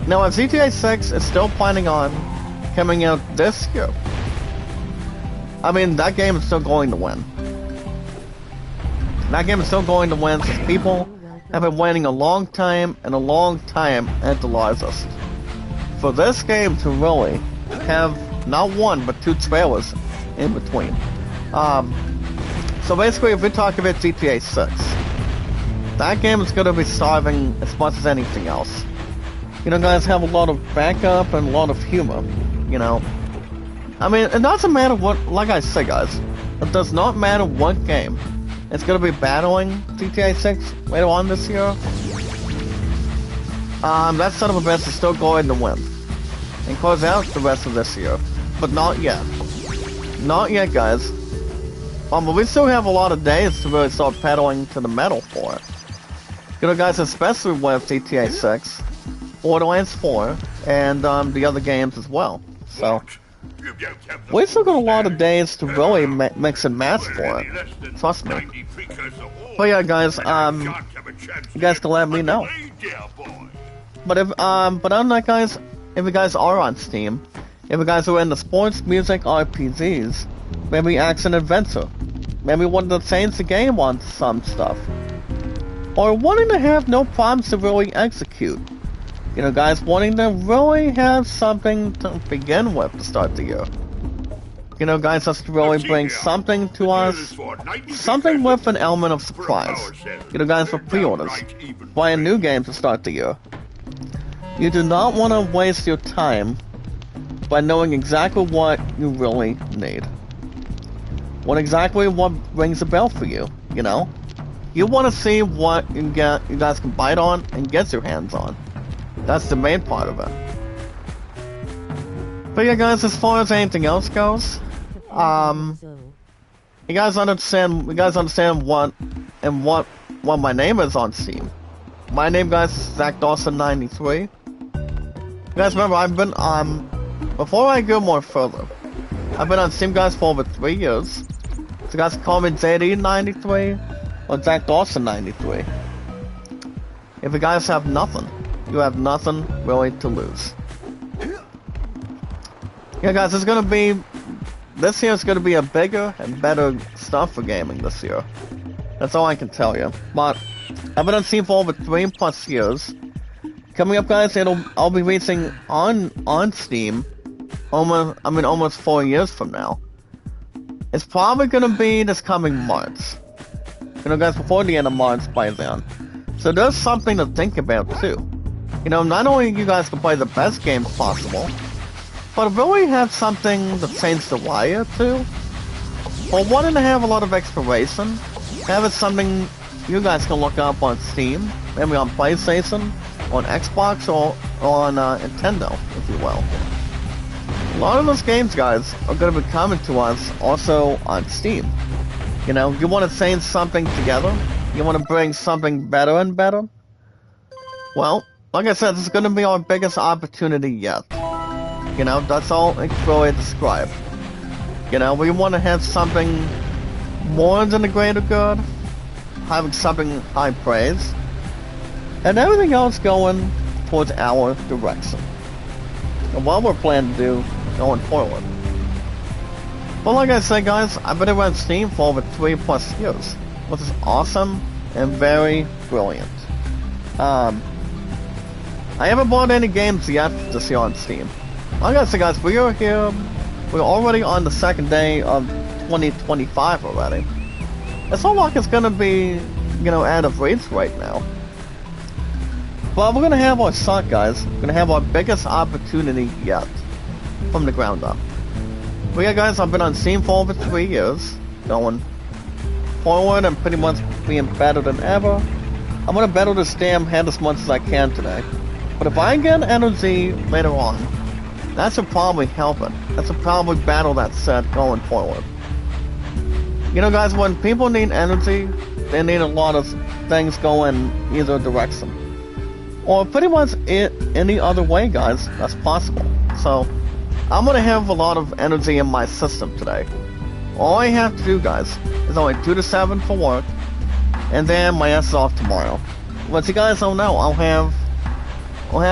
now if GTA 6 is still planning on coming out this year, I mean, that game is still going to win. That game is still going to win since people have been waiting a long time at the largest for this game to really have not one but 2 trailers in between. So basically, if we talk about GTA 6, that game is going to be starving as much as anything else. You know, guys, have a lot of backup and a lot of humor, you know. I mean, it doesn't matter what, like I said, guys, it does not matter what game it's going to be battling GTA 6 later on this year. That son of a bitch is still going to win and close out the rest of this year, but not yet. Not yet, guys. But we still have a lot of days to really start pedaling to the metal for it. You know, guys, especially with GTA 6, Borderlands 4, and the other games as well. So, we still got a lot of days to really mix and match for it. Trust me. But yeah, guys, you guys can let me know. But but other than that, guys, if you guys are on Steam, if you guys are into sports, music, RPGs, maybe action adventure, maybe wanting to change the game on some stuff, or wanting to have no problems to really execute. You know, guys, wanting to really have something to begin with to start the year. You know, guys, just to really bring something to us, something with an element of surprise. You know, guys, for pre-orders, buying new games to start the year. You do not want to waste your time by knowing exactly what you really need. What rings a bell for you, you know? You want to see what you guys can bite on and get your hands on. That's the main part of it. But yeah, guys, as far as anything else goes, you guys understand what my name is on Steam. My name, guys, is Jak Daxter 93. You guys remember, I've been before I go more further, I've been on Steam, guys, for over 3 years. So you guys can call me JD93 or Jak Daxter 93. If you guys have nothing, you have nothing really to lose. Yeah, guys, this year is gonna be a bigger and better stuff for gaming this year. That's all I can tell you. But I've been on Steam for over 3+ years. Coming up, guys, I'll be releasing on Steam almost 4 years from now. It's probably gonna be this coming March. You know, guys, before the end of March by then. So there's something to think about too. You know, not only you guys can play the best games possible, but really have something to change the wire too. Or wanting to have a lot of exploration, have it something you guys can look up on Steam, maybe on PlayStation, on Xbox, or on Nintendo, if you will. A lot of those games, guys, are going to be coming to us also on Steam. You know, you want to change something together, you want to bring something better and better. Well, like I said, this is going to be our biggest opportunity yet. You know, that's all it's really described. You know, we want to have something more than the greater good, having something high praise, and everything else going towards our direction. And what we're planning to do going forward. But like I said, guys, I've been around Steam for over 3+ years, which is awesome and very brilliant. I haven't bought any games yet this year on Steam. Like I said, guys, we're already on the second day of 2025 already. It's not like it's gonna be, you know, out of reach right now. But we're gonna have our shot, guys. We're gonna have our biggest opportunity yet, from the ground up. But yeah, guys, I've been on Steam for over 3 years, going forward and pretty much being better than ever. I'm gonna battle this damn head as much as I can today. But if I get energy later on, that should probably help it. That should probably battle that set going forward. You know, guys, when people need energy, they need a lot of things going either direction. Or pretty much any other way, guys, that's possible. So, I'm gonna have a lot of energy in my system today. All I have to do, guys, is only 2 to 7 for work, and then my ass is off tomorrow. But you guys don't know, I'll have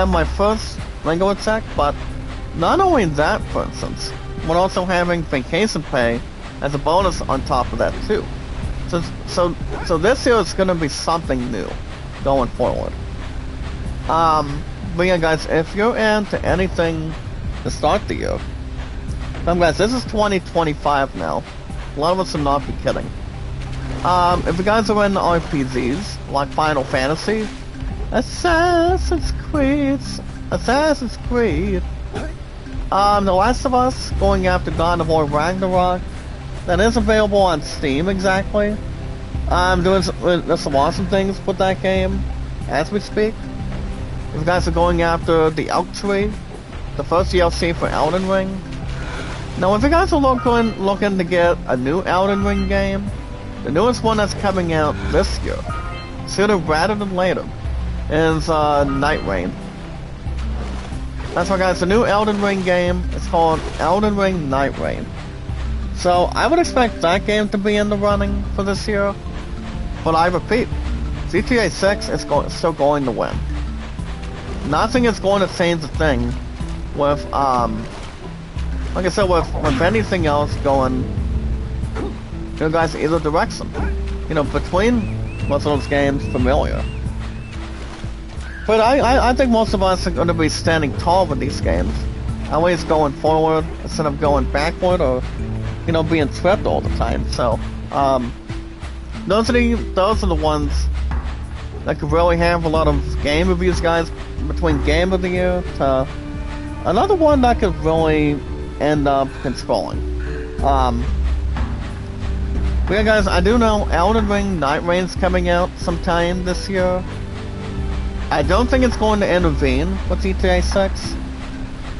my first Ringo attack, but not only that, for instance, but also having vacation pay as a bonus on top of that too. So this year is gonna be something new going forward. But yeah, guys, if you're into anything to start the year, guys, this is 2025 now. A lot of us will not be kidding. If you guys are into RPGs like Final Fantasy, Assassin's Creed, The Last of Us, going after God of War Ragnarok, that is available on Steam exactly. I'm doing some awesome things with that game as we speak. If you guys are going after the Elk Tree, the first DLC for Elden Ring, Now, if you guys are looking to get a new Elden Ring game, the newest one that's coming out this year, sooner rather than later, is Night Rain. That's right, guys. The new Elden Ring game is called Elden Ring Night Rain. So I would expect that game to be in the running for this year. But I repeat, GTA 6 is still going to win. Nothing is going to change a thing with, like I said, with anything else going, you know, guys, either direction. You know, between most of those games familiar. But I think most of us are going to be standing tall with these games. Always going forward instead of going backward or, you know, being tripped all the time. So, those are the ones that could really have a lot of game reviews, guys, between Game of the Year to another one that could really end up controlling. But yeah, guys, I do know Elden Ring Night Rain's coming out sometime this year. I don't think it's going to intervene with GTA 6,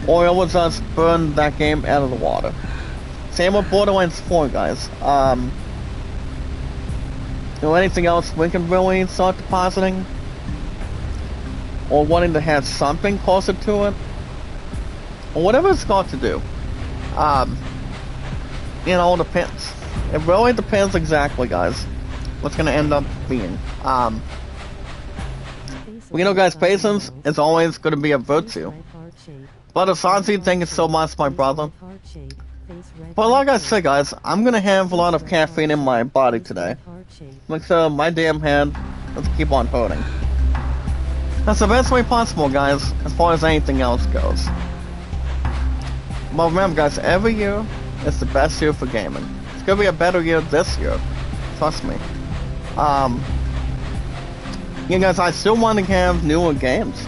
or it will just burn that game out of the water. Same with Borderlands 4, guys. You know, anything else we can really start depositing? Or wanting to have something closer to it? Or whatever it's got to do. You know, it depends. It really depends exactly, guys, what's going to end up being. You know, guys, patience is always going to be a virtue. But Asante, thank you so much, my brother. But like I said, guys, I'm going to have a lot of caffeine in my body today. Make sure my damn head doesn't keep on hurting. That's the best way possible, guys, as far as anything else goes. But remember, guys, every year is the best year for gaming. It's going to be a better year this year. Trust me. Yeah, guys, I still want to have newer games.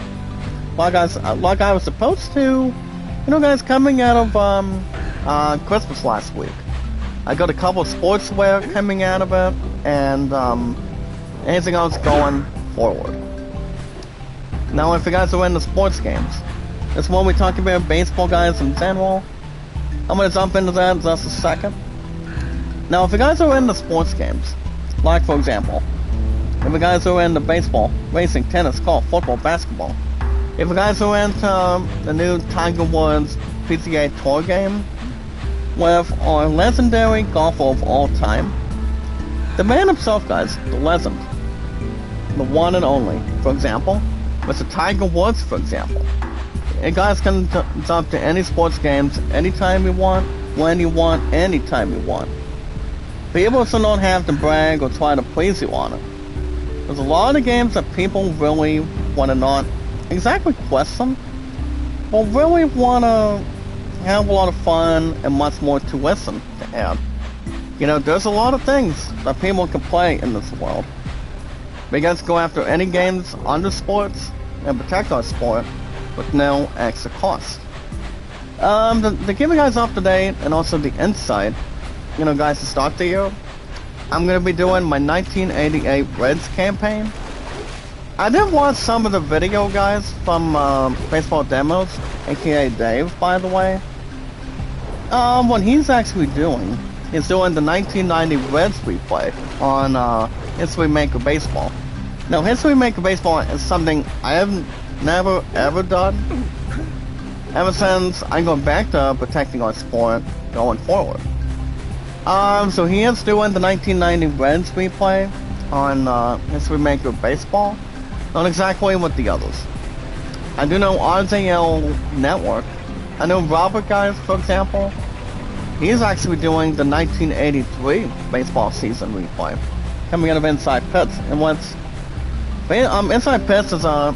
Like I was supposed to. You know, guys, coming out of Christmas last week, I got a couple of sportswear coming out of it, and anything else going forward. Now, if you guys are into sports games, this one we talked about baseball, guys, in general. I'm gonna jump into that in just a second. Now, if you guys are into sports games, like for example, if you guys are into baseball, racing, tennis, golf, football, basketball, if you guys are into the new Tiger Woods PGA Tour game, with our legendary golfer of all time, the man himself, guys, the legend, the one and only, for example, Mr. Tiger Woods, for example. You guys can jump to any sports games anytime you want, when you want, anytime you want. People should not have to brag or try to please you on it. There's a lot of games that people really want to not exactly question, but really want to have a lot of fun and much more to listen to add. You know, there's a lot of things that people can play in this world. We guys go after any games under sports and protect our sport with no extra cost. To keep you guys up to date and also the insight, you know, guys, to start the year, I'm going to be doing my 1988 Reds campaign. I did watch some of the video, guys, from Baseball Demos, aka Dave, by the way. What he's actually doing is doing the 1990 Reds replay on History Maker Baseball. Now, History Maker Baseball is something I have never ever done ever since I'm going back to protecting our sport going forward. So he is doing the 1990 Reds replay on History Maker Baseball. Not exactly with the others. I do know RJL Network. I know Robert, guys, for example. He's actually doing the 1983 baseball season replay, coming out of Inside Pits. And what's Inside Pits is an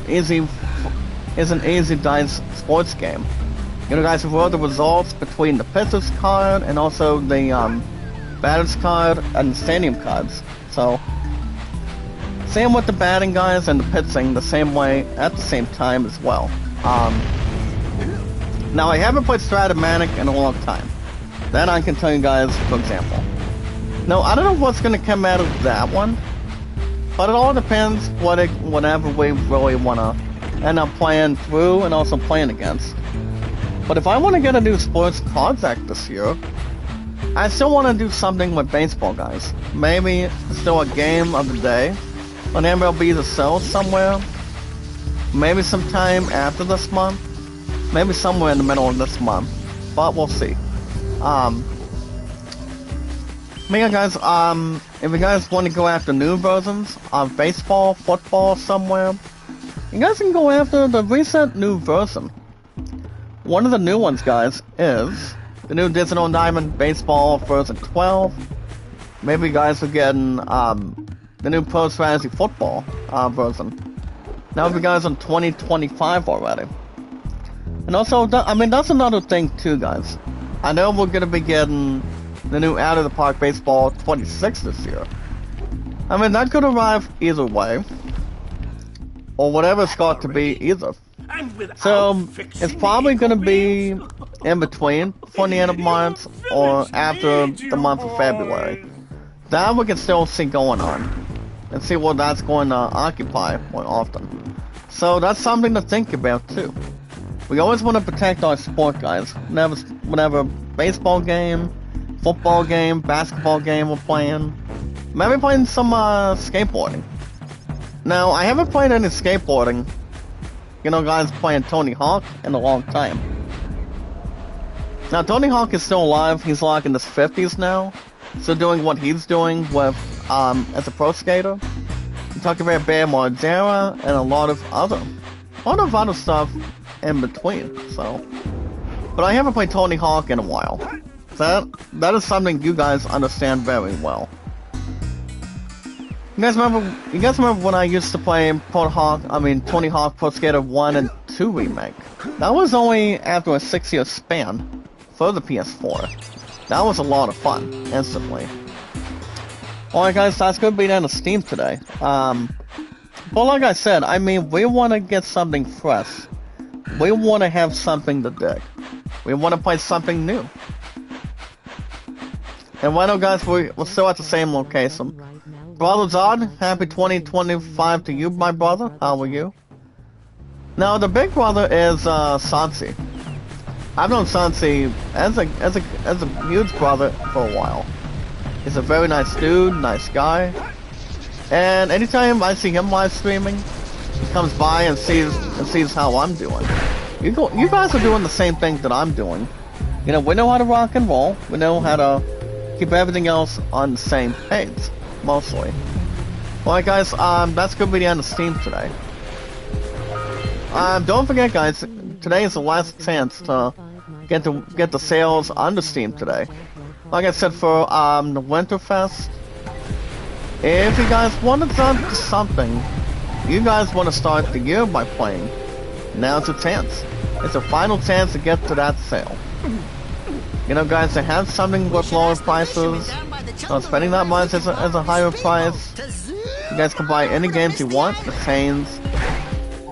easy dice sports game. You know, guys, we roll the results between the pitcher's card and also the batter's card and the stadium cards. So, same with the batting, guys, and the pitching the same way at the same time as well. Now, I haven't played Stratomatic in a long time. That I can tell you guys, for example. Now, I don't know what's going to come out of that one, but it all depends whatever we really want to end up playing through and also playing against. But if I want to get a new sports project this year, I still want to do something with baseball, guys. Maybe still a game of the day on MLB The Show somewhere. Maybe sometime after this month. Maybe somewhere in the middle of this month. But we'll see. Yeah, guys, if you guys want to go after new versions of baseball, football somewhere, you guys can go after the recent new version. One of the new ones, guys, is the new Digital Diamond Baseball version 12. Maybe you guys are getting the new Pro Strategy Football version. Now you guys on 2025 already. And also, that's another thing too, guys. I know we're gonna be getting the new Out of the Park Baseball 26 this year. That could arrive either way. Or whatever it's got to be either. So, it's probably gonna be in between, before the end of March, or after the month of February. That we can still see going on. And see what that's going to occupy more often. So that's something to think about too. We always want to protect our sport, guys. Whenever baseball game, football game, basketball game we're playing. Maybe playing some skateboarding. Now, I haven't played any skateboarding, guys, playing Tony Hawk in a long time. Now, Tony Hawk is still alive. He's like in his 50s now. Still doing what he's doing with, as a pro skater. We talked about Bam Margera and a lot of other stuff in between, so. But I haven't played Tony Hawk in a while. That is something you guys understand very well. You guys remember when I used to play Tony Hawk Pro Skater 1 and 2 remake? That was only after a 6-year span for the PS4. That was a lot of fun, instantly. Alright guys, that's gonna be the end of Steam today. But like I said, we want to get something fresh. We want to have something to dig. We want to play something new. And why not, guys, we're still at the same location. Brother Zod, happy 2025 to you, my brother. How are you? Now, the big brother is Sansi. I've known Sansi as a huge brother for a while. He's a very nice dude, nice guy. And anytime I see him live streaming, he comes by and sees how I'm doing. You guys are doing the same thing that I'm doing. We know how to rock and roll. We know how to keep everything else on the same page, mostly. Alright guys, that's gonna be the end of Steam today. Don't forget, guys, today is the last chance to get the sales on the Steam today. Like I said, for the Winterfest, if you guys want to do something, you guys want to start the year by playing, now's your chance. It's a final chance to get to that sale. Guys, to have something with lower prices, spending that much as a higher price. You guys can buy any games you want, the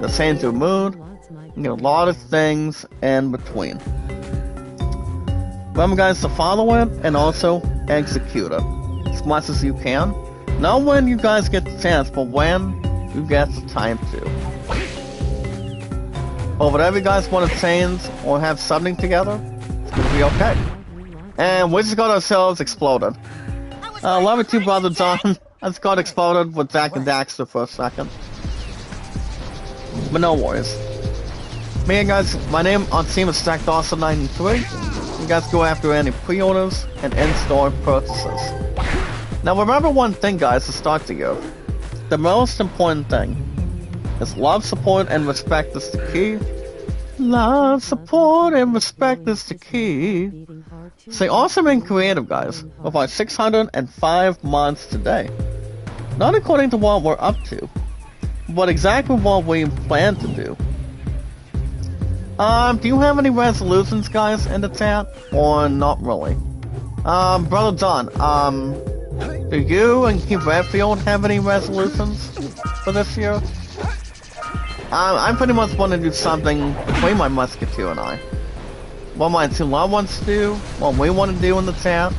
Saints Removed, a lot of things in between. Remember, guys, to follow it and also execute it as much as you can. Not when you guys get the chance, but when you get the time to. Or whatever you guys want to change or have something together, it's gonna be okay. And we just got ourselves exploded. Love it too, Brother John. I just got exploded with Jak and Daxter for a second. But no worries. Me and guys, my name on Steam is StackDawson93. You guys go after any pre-orders and in-store purchases. Now remember one thing, guys, to start the year. The most important thing is love, support, and respect is the key. Love, support, and respect is the key. Stay awesome and creative, guys, with our 605 months today. Not according to what we're up to, but exactly what we plan to do. Do you have any resolutions, guys, in the chat? Or not really? Brother John, do you and Keith Redfield have any resolutions for this year? I pretty much want to do something between my Musketeer and I. What my two loved ones do, what we want to do in the chat.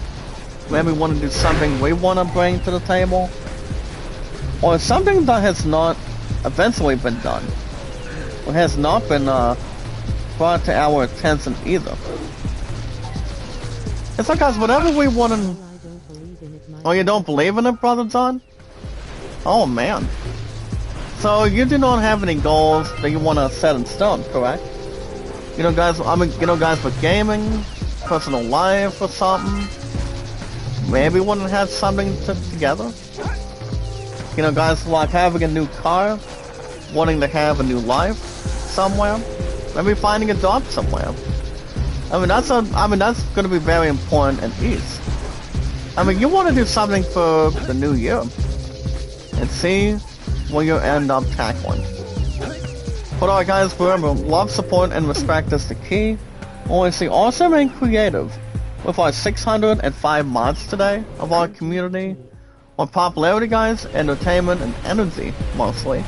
Maybe we want to do something we want to bring to the table. Or something that has not eventually been done. Or has not been brought to our attention either. It's like, guys, whatever we want to... Well, I don't believe in it, Oh, you don't believe in it, Brother John? Oh, man. So, you do not have any goals that you want to set in stone, correct? You know, guys, guys, for gaming, personal life or something, maybe want to have something together? You know, guys, like having a new car, wanting to have a new life somewhere, maybe finding a job somewhere. I mean, that's going to be very important and easy. I mean, you want to do something for the new year and see where you end up tackling. But alright, guys, remember, love, support, and respect is the key. Honestly, also remain creative. With our 605 mods today of our community, on popularity, guys, entertainment, and energy, mostly.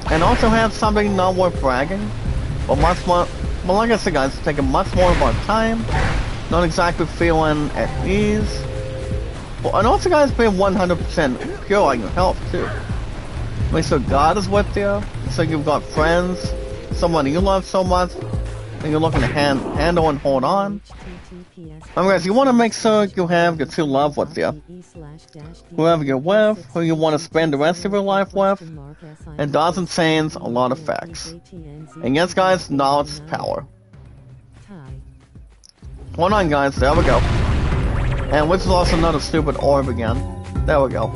And also have something not worth bragging, but much more, well, like I said, guys, taking much more of our time, not exactly feeling at ease, well, and also, guys, being 100% pure on your health, too. Make sure God is with you, so you've got friends, someone you love so much, and you're looking to handle and hold on. Guys, you want to make sure you have your true love with you. Whoever you're with, who you want to spend the rest of your life with, and doesn't change a lot of facts. And yes, guys, knowledge is power. Hold on, guys, there we go. And which is also another stupid orb again. There we go.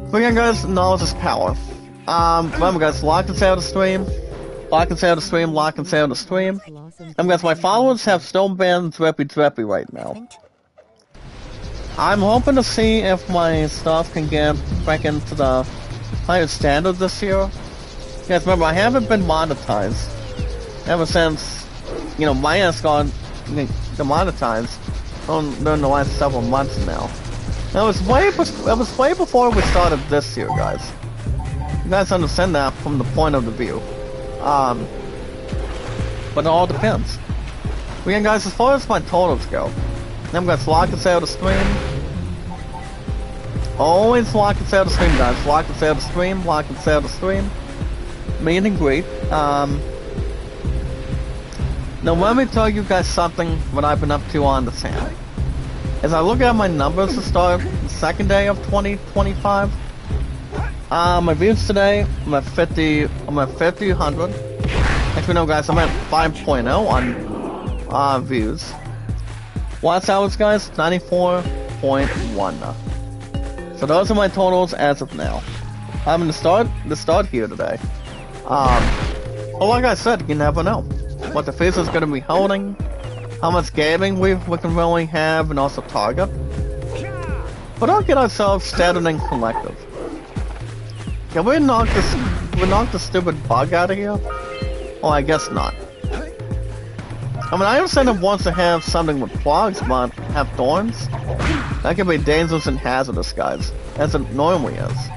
But again, guys, knowledge is power. Remember, guys, like and share the stream. Like and share the stream, like and share the stream. Guys, my followers have still been drippy right now. I'm hoping to see if my stuff can get back into the higher standard this year. Guys, remember, I haven't been monetized ever since, you know, my ass got demonetized during the last several months now. It was way before we started this year, guys. You guys understand that from the point of the view. But it all depends. Again, guys, as far as my totals go, I'm gonna like and share the stream. Always like and share the stream, guys. Like and share the stream, like and share the stream. Meet and greet. Now let me tell you guys something what I've been up to on the channel. As I look at my numbers to start the second day of 2025, my views today, I'm at 5,100. Actually, no, guys, I'm at 5.0 on views. Watch hours, guys, 94.1. So those are my totals as of now. I'm gonna start here today. Well, like I said, you never know what the face is gonna be holding, how much gaming we can really have, and also target. But I'll get ourselves started and collective. Can we knock the stupid bug out of here? Oh, I guess not. I mean, I understand it wants to have something with plugs, but have thorns? That can be dangerous and hazardous, guys, as it normally is.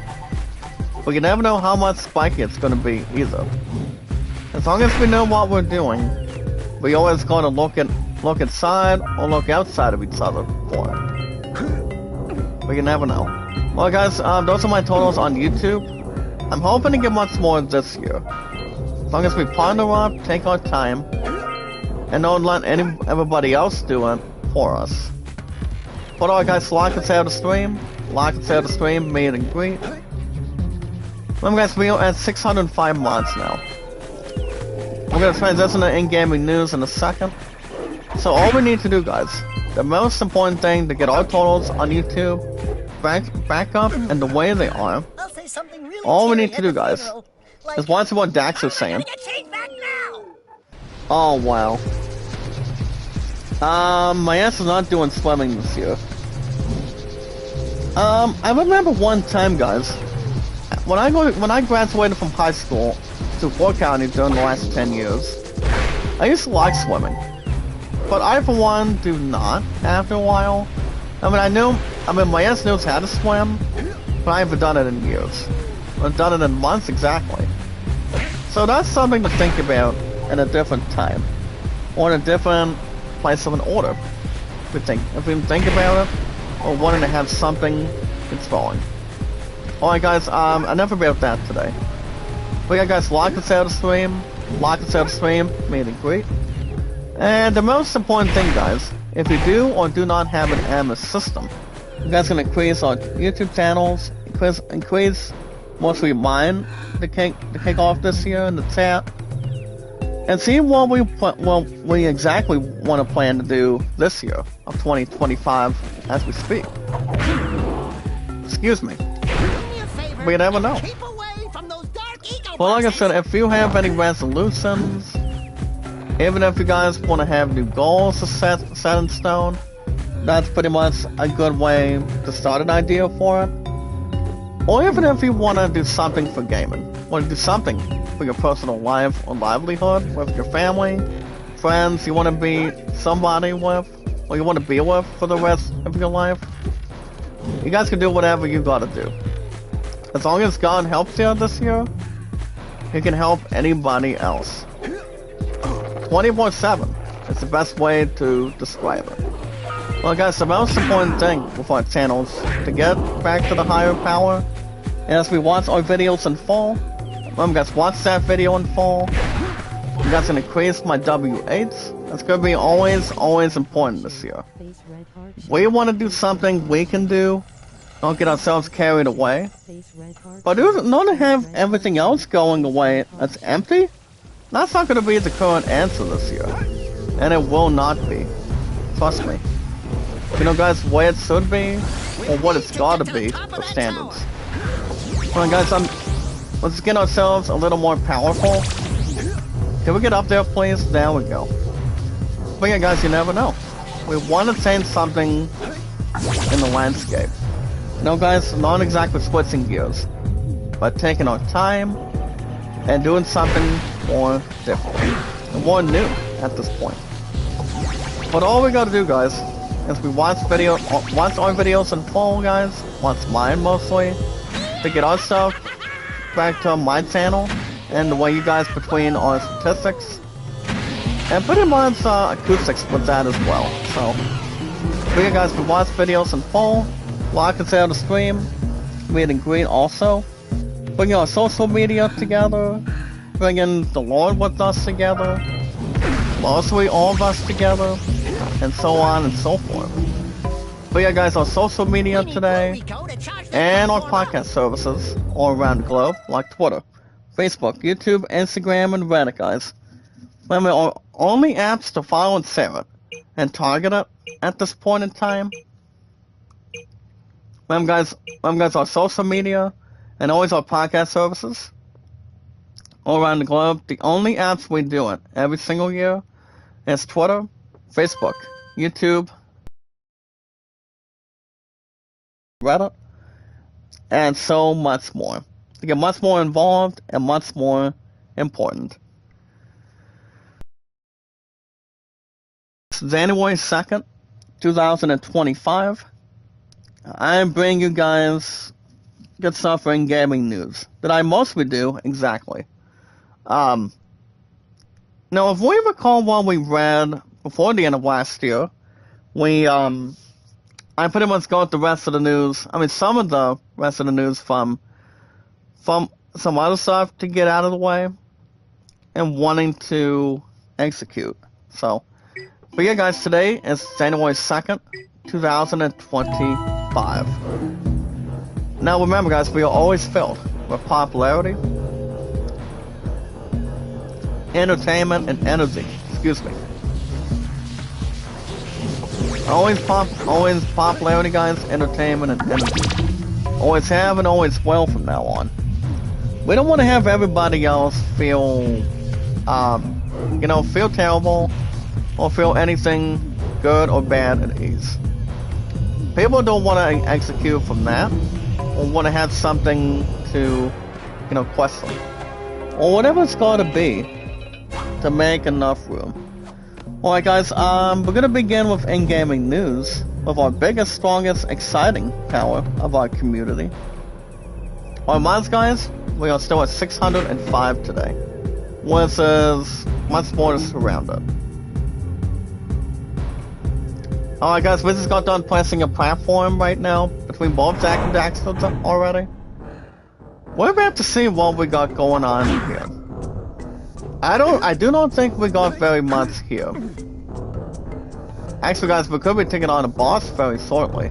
But you never know how much spiky it's gonna be, either. As long as we know what we're doing, we always gotta look inside or look outside of each other for it. But you never know. Well, guys, those are my totals on YouTube. I'm hoping to get much more this year. As long as we ponder up, take our time, and don't let everybody else do it for us. But alright, guys, like and share the stream, meet and greet. Remember, guys, we are at 605 mods now. We're gonna transition to in-gaming news in a second. So all we need to do, guys, the most important thing to get our totals on YouTube back up and the way they are, all we need to do, guys, is watch what Daxter's saying. Oh, wow. My ass is not doing swimming this year. I remember one time, guys, when I graduated from high school to Fort County during the last 10 years, I used to like swimming. But I, for one, do not after a while. I mean, my ass knows how to swim, but I haven't done it in years. I've done it in months exactly. So that's something to think about in a different time, or in a different place of an order. If we think about it, or wanting to have something, it's falling. Alright, guys, enough about that today. But yeah, guys, like and share the stream. Like and share the stream. Meet and greet. And the most important thing, guys, if you do or do not have an MS system, you guys can increase our YouTube channels, increase mostly mine to kick off this year in the chat, and see what we exactly want to plan to do this year of 2025 as we speak. Excuse me. We never know. Well, like I said, if you have any resolutions, even if you guys want to have new goals to set in stone, that's pretty much a good way to start an idea for it. Or even if you want to do something for gaming, want to do something for your personal life or livelihood with your family, friends you want to be somebody with, or you want to be with for the rest of your life, you guys can do whatever you gotta do. As long as God helps you this year, you can help anybody else. 24/7 is the best way to describe it. Well guys, the most important thing with our channels to get back to the higher power is we watch our videos in full. Remember guys, watch that video in full. You guys can increase my W8s. That's gonna be always important this year. We want to do something we can do. Don't get ourselves carried away. But not to have everything else going away that's empty, that's not going to be the current answer this year. And it will not be. Trust me. You know guys, where it should be, or what it's got to be for standards. Come on guys, let's get ourselves a little more powerful. Can we get up there please? There we go. But yeah guys, you never know. We want to change something in the landscape. You know guys, not exactly switching gears, but taking our time and doing something more different, and more new at this point. But all we gotta do guys, is we watch our videos in full guys, watch mine mostly, to get our stuff back to my channel, and the way you guys between our statistics, and pretty much acoustics with that as well. So, we guys, we watch videos in full, like and share the stream, meet and greet also, bringing our social media together, bringing the Lord with us together, mostly all of us together, and so on and so forth. But yeah guys, our social media today, and our podcast services all around the globe, like Twitter, Facebook, YouTube, Instagram, and Reddit guys. Remember, our only apps to follow and share it, and target it at this point in time. Remember guys, our social media, and always our podcast services, all around the globe. The only apps we do it every single year is Twitter, Facebook, YouTube, Reddit, and so much more. To get much more involved and much more important. It's January 2nd, 2025. I bring you guys good stuff in gaming news that I mostly do exactly. Now, if we recall what we read before the end of last year, I pretty much got the rest of the news. I mean, some of the rest of the news from some other stuff to get out of the way and wanting to execute. So, but yeah, guys, today is January 2nd, 2025. Now, remember, guys, we are always filled with popularity, entertainment, and energy. Excuse me. Always popularity, guys, entertainment, and energy. Always have and always will from now on. We don't want to have everybody else feel terrible or feel anything good or bad at ease. People don't want to execute from that, or want to have something to, question, or whatever it's got to be to make enough room. Alright guys, we're gonna begin with in-gaming news, with our biggest, strongest, exciting power of our community. Our mods, guys, we are still at 605 today, which is much more to surround it. Alright guys, we just got done placing a platform right now between both Jak and Daxter already. we're about to see what we got going on here. I do not think we got very much here. Actually, guys, we could be taking on a boss very shortly.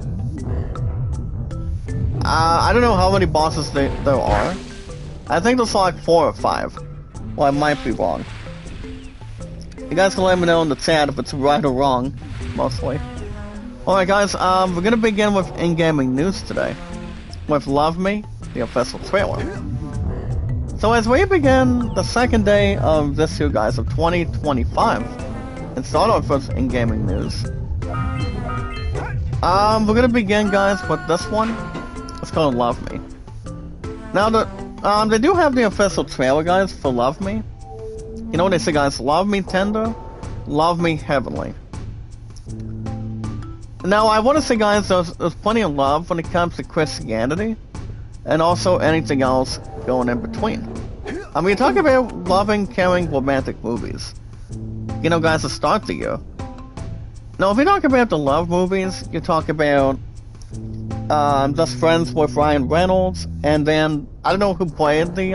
I don't know how many bosses there are. I think there's like 4 or 5. Well, I might be wrong. You guys can let me know in the chat if it's right or wrong, mostly. Alright guys, we're gonna begin with in-gaming news today. With Love Me, the official trailer. So as we begin the second day of this year, guys, of 2025, and start our first in-gaming news. We're gonna begin, guys, with this one. It's called Love Me. Now, they do have the official trailer, guys, for Love Me. You know what they say, guys? Love me tender, love me heavenly. Now, I want to say, guys, there's plenty of love when it comes to Christianity, and also anything else going in between. I mean, talk about loving, caring, romantic movies. You know, guys, to start the year. Now, if you talk about the love movies, you talk about Just Friends with Ryan Reynolds, and then I don't know who played the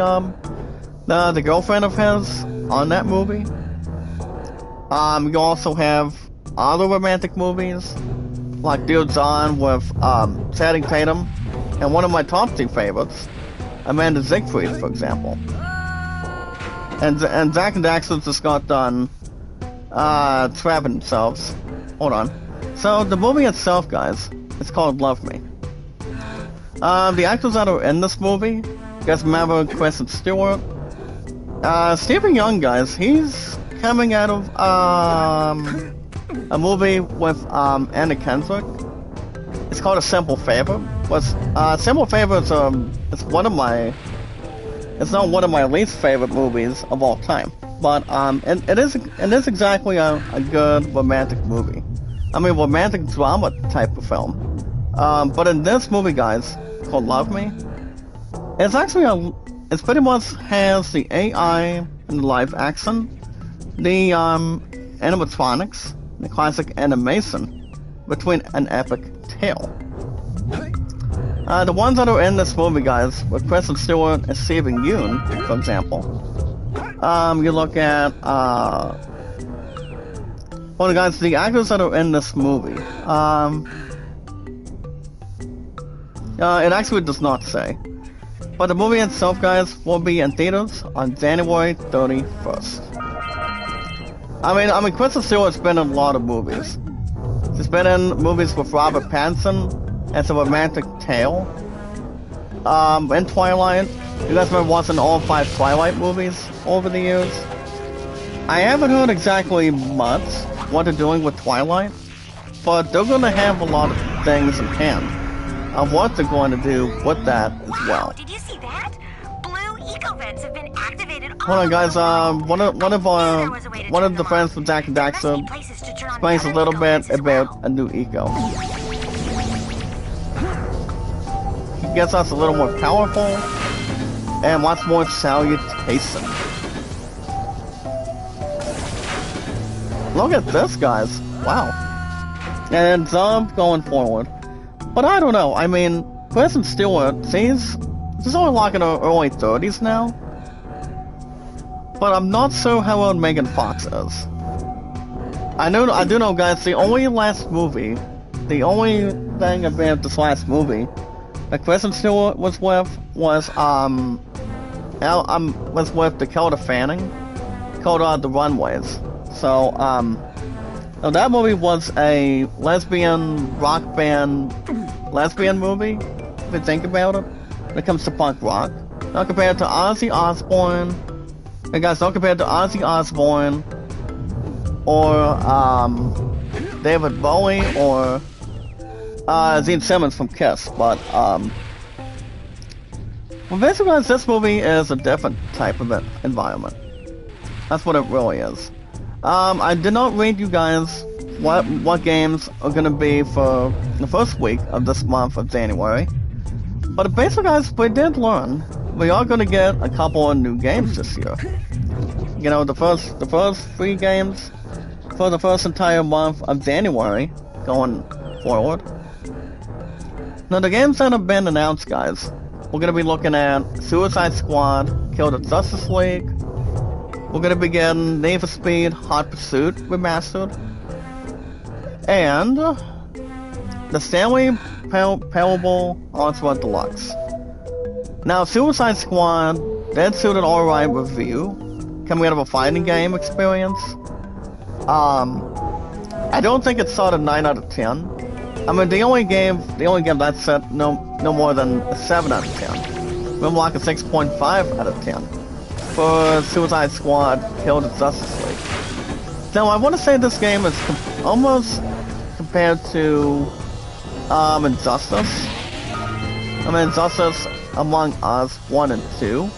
girlfriend of his on that movie. You also have other romantic movies, like Dear John with Channing Tatum, and one of my top 2 favorites, Amanda Siegfried, for example. And Jak and Daxter just got done trapping themselves. Hold on. So the movie itself, guys, it's called Love Me. The actors that are in this movie, you guys remember Kristen Stewart? Stephen Young, guys, he's coming out of a movie with Anna Kendrick. It's called A Simple Favor. Simple Favor is it's one of my, it's not one of my least favorite movies of all time, but it is exactly a good romantic movie. I mean, romantic drama type of film. But in this movie, guys, called Love Me, it's actually it pretty much has the AI and the live action, the animatronics, the classic animation between an epic tale. The ones that are in this movie, guys, with Kristen Stewart and Stephen Yeun, for example. You look at well, guys, the actors that are in this movie. It actually does not say. But the movie itself, guys, will be in theaters on January 31st. I mean, Kristen Stewart's been in a lot of movies. She's been in movies with Robert Pattinson as a romantic tale. In Twilight. You guys remember watching all 5 Twilight movies over the years? I haven't heard exactly much what they're doing with Twilight, but they're going to have a lot of things in hand of what they're going to do with that as well. Did you see that? Blue eco-vents have been activated. Hold on, guys. One of the friends from Jak and Daxter explains a little bit about a new eco. He gets us a little more powerful and lots more salutation. Look at this, guys. Wow. And going forward. But I don't know. I mean, Kristen Stewart, she's only like in her early 30s now. But I'm not sure how old Megan Fox is. I do know, guys, the only thing about this last movie that Kristen Stewart was with was with Dakota Fanning, called The Runaways. So, now that movie was a lesbian rock band movie, if you think about it, when it comes to punk rock. Not compared to Ozzy Osbourne. Hey guys, not compared to Ozzy Osbourne, or David Bowie, or Gene Simmons from Kiss. But well, basically, guys, this movie is a different type of environment. That's what it really is. I did not read you guys what games are gonna be for the first week of this month of January. But basically, guys, we did learn we are gonna get a couple of new games this year. You know, the first 3 games for the first entire month of January going forward. Now, the games that have been announced, guys, we're gonna be looking at Suicide Squad, Kill the Justice League. We're gonna be getting Need for Speed Hot Pursuit Remastered. And the Stanley Parable Onslaught Deluxe. Now, Suicide Squad did suit an alright review, coming out of a fighting game experience. I don't think it saw a 9 out of 10. I mean, the only game that set no more than a 7 out of 10. We're like a 6.5 out of 10 for Suicide Squad Kill the Justice League. Now, I want to say this game is almost compared to Injustice. I mean, Injustice Among Us 1 and 2.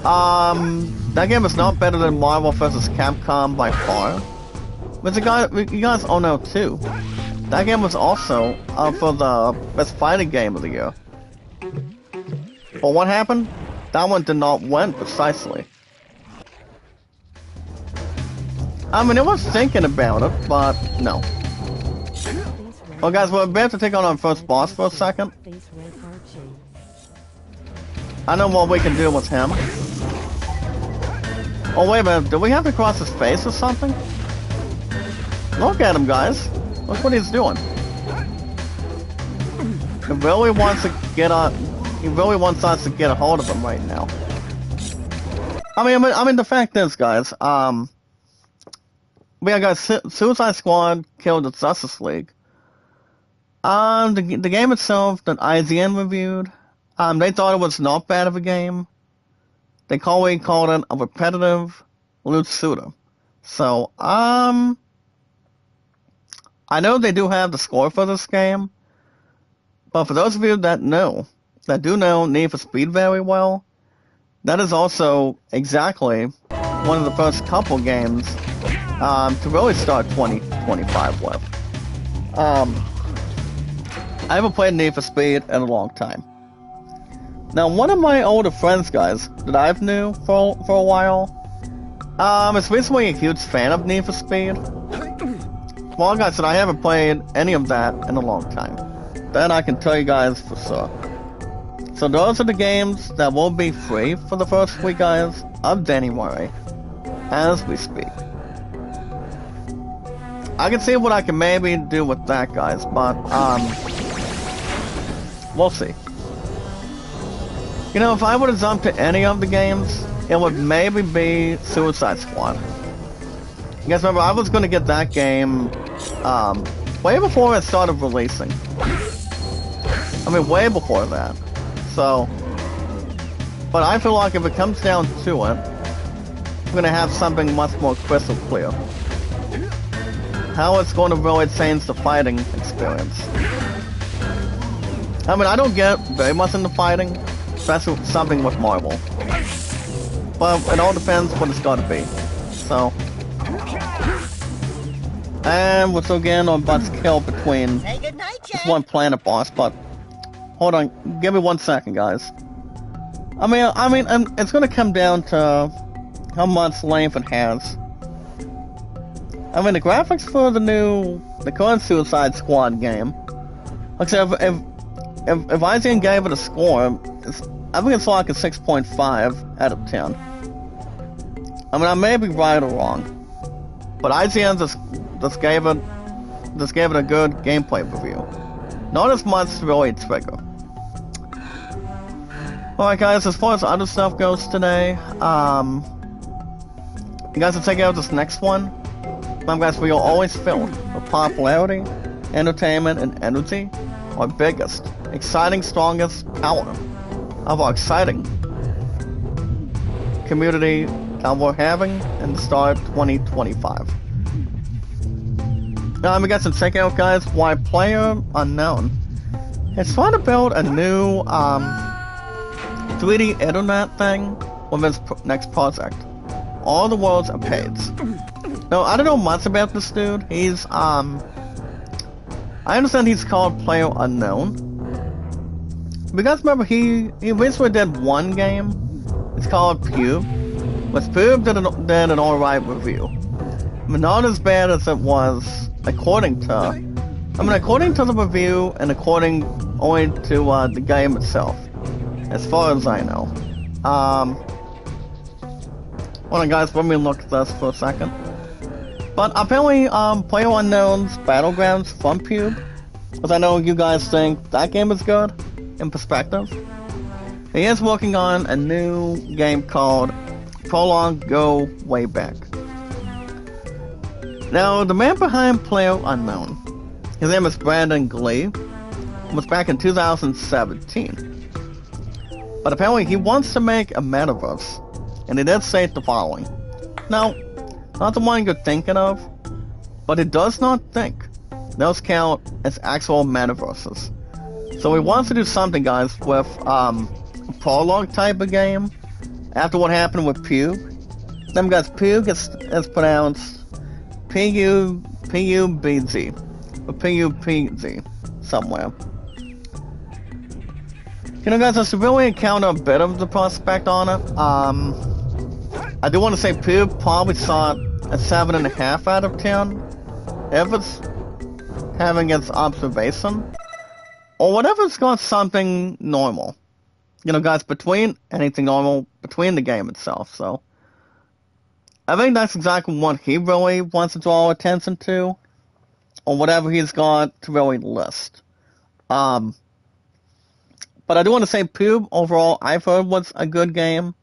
That game is not better than Marvel vs. Capcom by far. But you guys all know too. That game was also for the best fighting game of the year. But what happened? That one did not win precisely. I mean, I was thinking about it, but no. Well, guys, we're about to take on our first boss for a second. I know what we can do with him. Oh, wait a minute. Do we have to cross his face or something? Look at him, guys. Look what he's doing. He really wants to get on. He really wants us to get a hold of him right now. I mean, the fact is, guys. We got Suicide Squad Killed the Justice League. The game itself that IGN reviewed. They thought it was not bad of a game. They called it a repetitive loot shooter. So, I know they do have the score for this game, but for those of you that do know Need for Speed very well, that is also exactly one of the first couple games to really start 2025 with. I haven't played Need for Speed in a long time. Now, one of my older friends, guys, that I've knew for a while, is recently a huge fan of Need for Speed. Well, like I said, I haven't played any of that in a long time. That I can tell you guys for sure. So those are the games that will be free for the first week, guys, of January, as we speak. I can see what I can maybe do with that, guys, but, we'll see. You know, if I would have jumped to any of the games, it would maybe be Suicide Squad. You guys remember, I was going to get that game way before it started releasing. I mean, way before that. So, but I feel like if it comes down to it, we're going to have something much more crystal clear. How it's going to really change the fighting experience. I mean, I don't get very much into fighting, especially something with Marvel. But it all depends what it's got to be. So. And we're still getting on But's kill between this one planet boss, but hold on, give me 1 second, guys. I mean, it's gonna come down to how much length it has. I mean, the graphics for the current Suicide Squad game. Like I said, if IGN gave it a score, I think it's like a 6.5 out of 10. I mean, I may be right or wrong, but IGN just gave it a good gameplay review. Not as much to really trigger. Alright, guys, as far as other stuff goes today, you guys will check out this next one. Guys, we are always filled with popularity, entertainment, and energy. Our biggest, exciting, strongest power of our exciting community that we're having in the start 2025. We got some check out, guys, why Player Unknown is trying to build a new 3D internet thing with his next project. All the worlds are paid. Now, I don't know much about this dude. He's, I understand he's called Player Unknown. But you guys remember he recently did one game. It's called Pube. But Pube did an alright review. But not as bad as it was according to the review and according only to the game itself, as far as I know. Hold on, guys, let me look at this for a second. But apparently, PlayerUnknown's Battlegrounds from Pube, because I know you guys think that game is good, in perspective. He is working on a new game called Prologue Go Way Back. Now, the man behind PlayerUnknown, his name is Brandon Glee, was back in 2017. But apparently he wants to make a metaverse, and he did say the following. Now, not the one you're thinking of, but he does not think those count as actual metaverses. So he wants to do something, guys, with a prologue type of game. After what happened with Pube. Them guys, Pube is pronounced P-U-B-Z. Or P-U-P-Z. Somewhere. You know, guys, I should really encounter a bit of the prospect on it. I do want to say Pube probably saw it a 7.5 out of 10. If it's having its observation. Or whatever, it's got something normal. You know, guys, between anything normal, between the game itself, so. I think that's exactly what he really wants to draw attention to. Or whatever he's got to really list. But I do want to say Pube, overall, I've heard was a good game.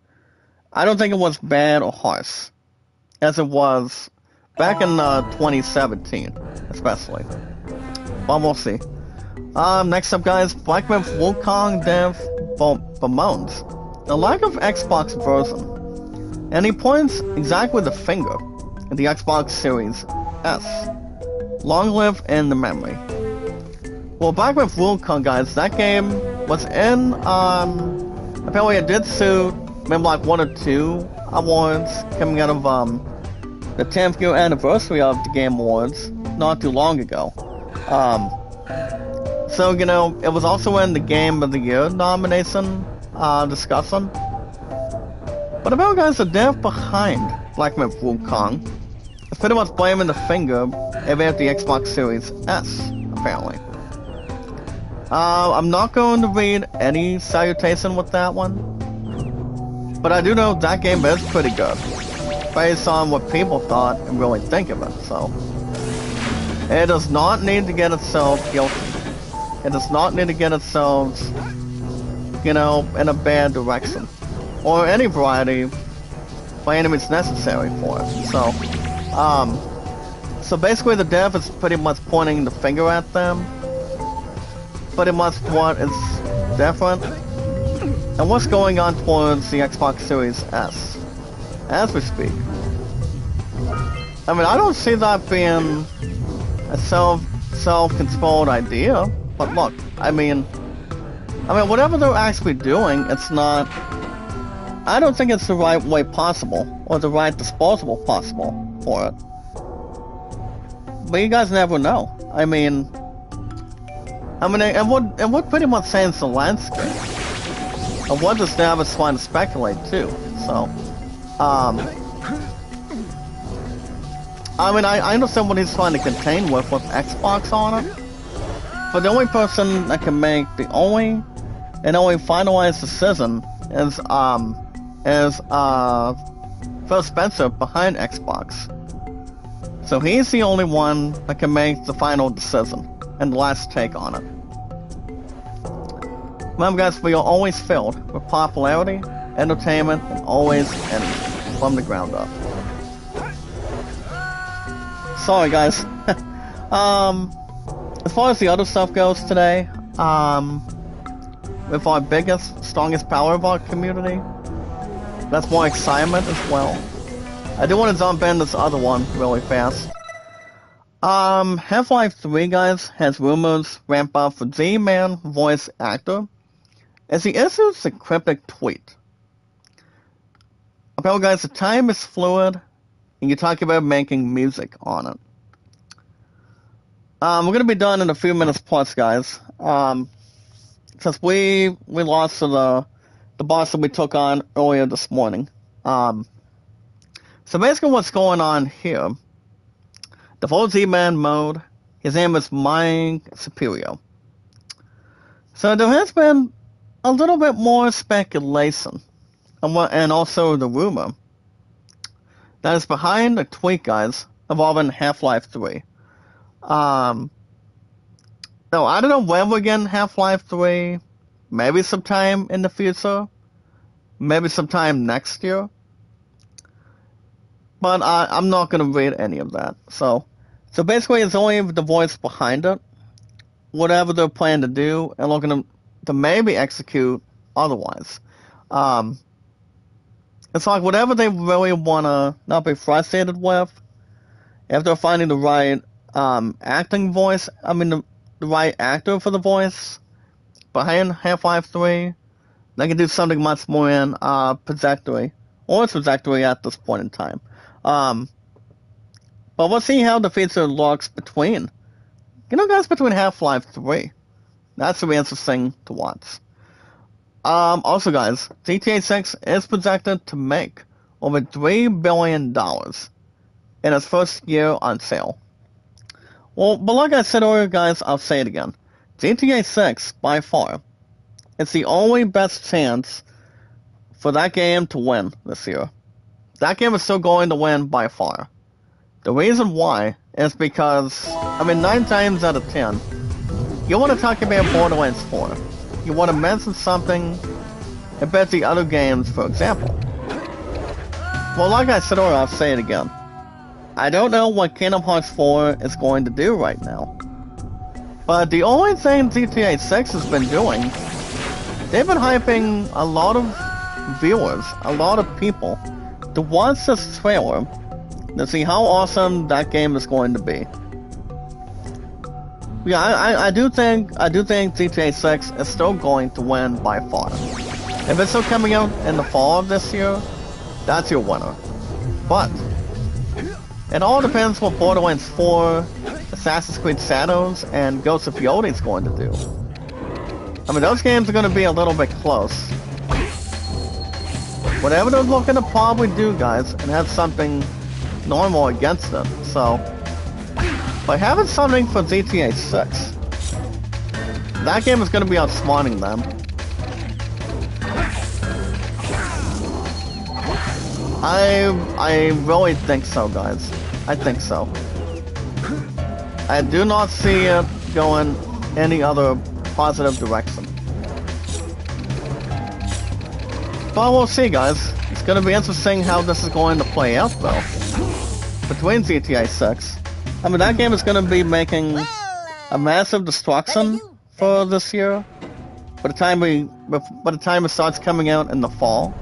I don't think it was bad or harsh. As it was back in 2017, especially. But we'll see. Next up, guys, Black Myth Wukong dev bemoans the lack of Xbox version, and he points exactly the finger at the Xbox Series S. Long live in the memory. Well, Black Myth Wukong, guys, that game was in, apparently it did suit maybe like 1 or 2 awards coming out of, the 10th year anniversary of the Game Awards, not too long ago. So, you know, it was also in the Game of the Year nomination, discussion. But about, guys, the dev behind Black Myth Wukong is pretty much blaming the finger at the Xbox Series S, apparently. I'm not going to read any salutation with that one. But I do know that game is pretty good, based on what people thought and really think of it, so. It does not need to get itself guilty. It does not need to get itself, you know, in a bad direction. Or any variety by any means necessary for it. So basically the dev is pretty much pointing the finger at them. Pretty much what is different. And what's going on towards the Xbox Series S. As we speak. I mean, I don't see that being a self-controlled idea. But look, I mean, whatever they're actually doing, it's not. I don't think it's the right way possible, or the right disposable possible for it. But you guys never know. And what pretty much saying the landscape, and what this dev is trying to speculate too. So, I understand what he's trying to contain with Xbox on it. But the only person that can make the only finalized decision is Phil Spencer behind Xbox. So he's the only one that can make the final decision and the last take on it. Remember, guys, we are always filled with popularity, entertainment, and always energy from the ground up. Sorry, guys. As far as the other stuff goes today, with our biggest, strongest power of our community, that's more excitement as well. I do want to jump in this other one really fast. Half-Life 3, guys, has rumors ramp up for Z-Man voice actor as he issues a cryptic tweet. Apparently, guys, the time is fluid, and you talk about making music on it. We're gonna be done in a few minutes plus, guys. Since we lost to the boss that we took on earlier this morning. So basically what's going on here, the full Z-Man mode, his name is Mine Superior. So there has been a little bit more speculation, and also the rumor that is behind the tweet, guys, involving Half-Life 3. No, I don't know when we're getting Half-Life 3. Maybe sometime in the future. Maybe sometime next year. But I'm not going to read any of that. So basically, it's only the voice behind it. Whatever they're planning to do, and looking to maybe execute otherwise. It's like whatever they really want to not be frustrated with, if they're finding the right acting voice, the right actor for the voice behind Half-Life 3, they can do something much more in trajectory, or trajectory at this point in time. But we'll see how the future looks between, guys, between Half-Life 3. That's really interesting to watch. Also, guys, GTA 6 is projected to make over $3 billion in its first year on sale. Well, but like I said earlier, guys, I'll say it again. GTA 6, by far, is the only best chance for that game to win this year. That game is still going to win by far. The reason why is because, 9 times out of 10, you want to talk about Borderlands 4. You want to mention something about the other games, for example. Well, like I said earlier, I'll say it again. I don't know what Kingdom Hearts 4 is going to do right now. But the only thing GTA 6 has been doing, they've been hyping a lot of viewers, a lot of people, to watch this trailer to see how awesome that game is going to be. Yeah, I do think GTA 6 is still going to win by far. If it's still coming out in the fall of this year, that's your winner. But it all depends what Borderlands 4, Assassin's Creed Shadows, and Ghosts of Yodi is going to do. Those games are going to be a little bit close. Whatever they're looking to probably do, guys, and have something normal against it. So, by having something for GTA 6, that game is going to be outsmarting them. I really think so, guys. I think so. I do not see it going any other positive direction. But we'll see, guys. It's going to be interesting how this is going to play out, though. Between GTA 6. That game is going to be making a massive destruction for this year. By the time it starts coming out in the fall.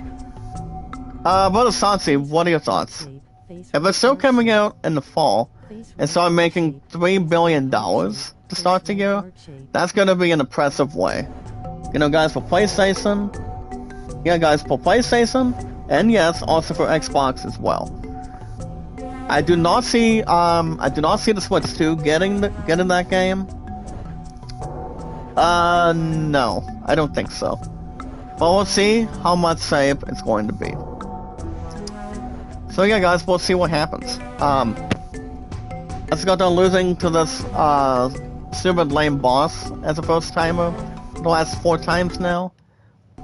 Brother Sansi, what are your thoughts? If it's still coming out in the fall and start making $3 billion to start the year, that's going to be an impressive way. Guys, for PlayStation. Yeah, guys, for PlayStation, and yes, also for Xbox as well. I do not see the Switch 2 getting that game. No, I don't think so. But we'll see how much safe it's going to be. So yeah, guys, we'll see what happens. Let's go down losing to this stupid lame boss as a first timer the last 4 times now.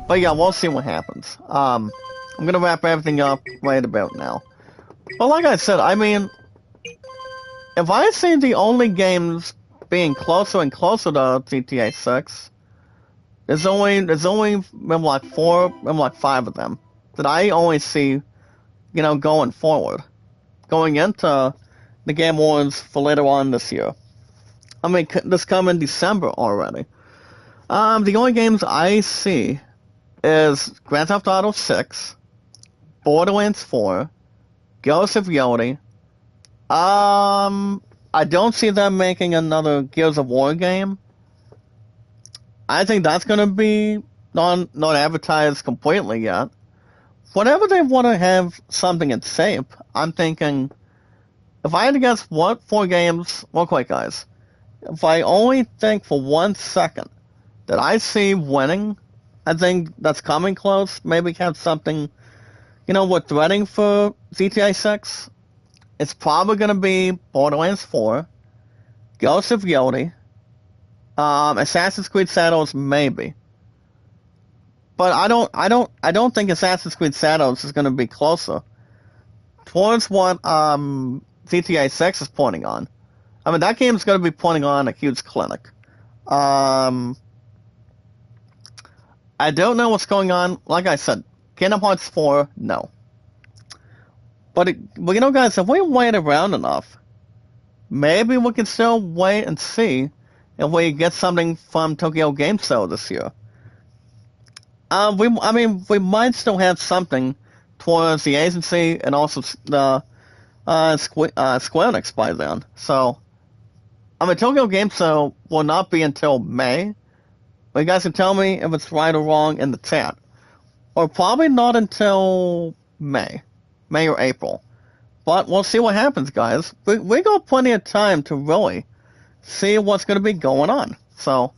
But yeah, we'll see what happens. I'm gonna wrap everything up right about now. But like I said, if I see the only games being closer and closer to GTA 6, there's only maybe like 4, maybe like 5 of them that I only see, going forward, going into the Game Awards for later on this year. This coming December already. The only games I see is Grand Theft Auto 6, Borderlands 4, Ghosts of Yodi. I don't see them making another Gears of War game. I think that's going to be not advertised completely yet. Whenever they want to have something in shape, I'm thinking, if I had to guess what 4 games, real quick, guys, if I only think for 1 second that I see winning, I think that's coming close, maybe have something, we're threading for GTA 6, it's probably going to be Borderlands 4, Ghosts of Yodi, Assassin's Creed Shadows maybe, but I don't think Assassin's Creed Shadows is going to be closer towards what GTA 6 is pointing on. I mean, that game is going to be pointing on a huge clinic. I don't know what's going on. Like I said, Kingdom Hearts 4, no. But you know, guys, if we wait around enough, maybe we can still wait and see if we get something from Tokyo Game Show this year. We might still have something towards the agency and also the Square Enix by then. So, I mean, Tokyo Game Show will not be until May. But you guys can tell me if it's right or wrong in the chat. Or probably not until May or April. But we'll see what happens, guys. We got plenty of time to really see what's going to be going on. So,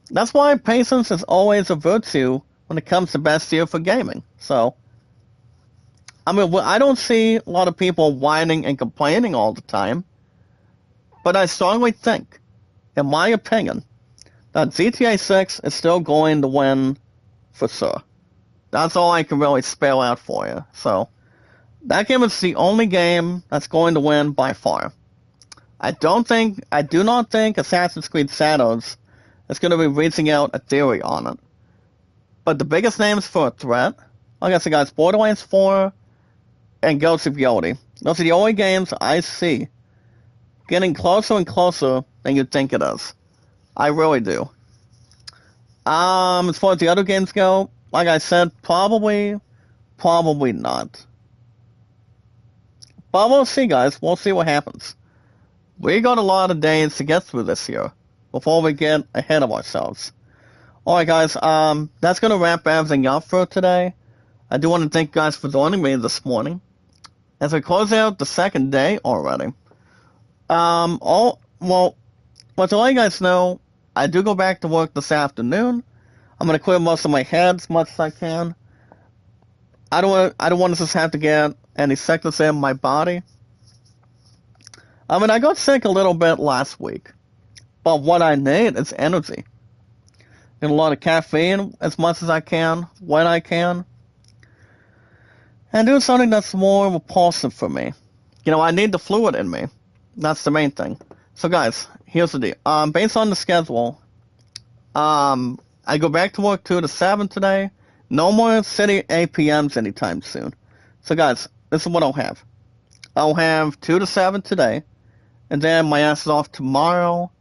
that's why patience is always a virtue when it comes to best year for gaming. So, I mean, I don't see a lot of people whining and complaining all the time. But I strongly think, in my opinion, that GTA 6 is still going to win for sure. That's all I can really spell out for you. So, that game is the only game that's going to win by far. I do not think Assassin's Creed Shadows is going to be reaching out a theory on it. But the biggest names for a threat, like I said, guys, Borderlands 4 and Ghosts of Yodi. Those are the only games I see getting closer and closer than you'd think it is. I really do. As far as the other games go, like I said, probably not. But we'll see, guys. We'll see what happens. We got a lot of days to get through this year before we get ahead of ourselves. Alright, guys, that's going to wrap everything up for today. I do want to thank you guys for joining me this morning. As I close out the second day already. Well, to let you guys know, I do go back to work this afternoon. I'm going to clear most of my head as much as I can. I don't want to just have to get any sickness in my body. I mean, I got sick a little bit last week, but what I need is energy. Get a lot of caffeine as much as I can, when I can, and do something that's more repulsive for me. You know, I need the fluid in me. That's the main thing. So, guys, here's the deal. Based on the schedule, I go back to work 2 to 7 today. No more city APMs anytime soon. So, guys, this is what I'll have. I'll have 2 to 7 today, and then my ass is off tomorrow,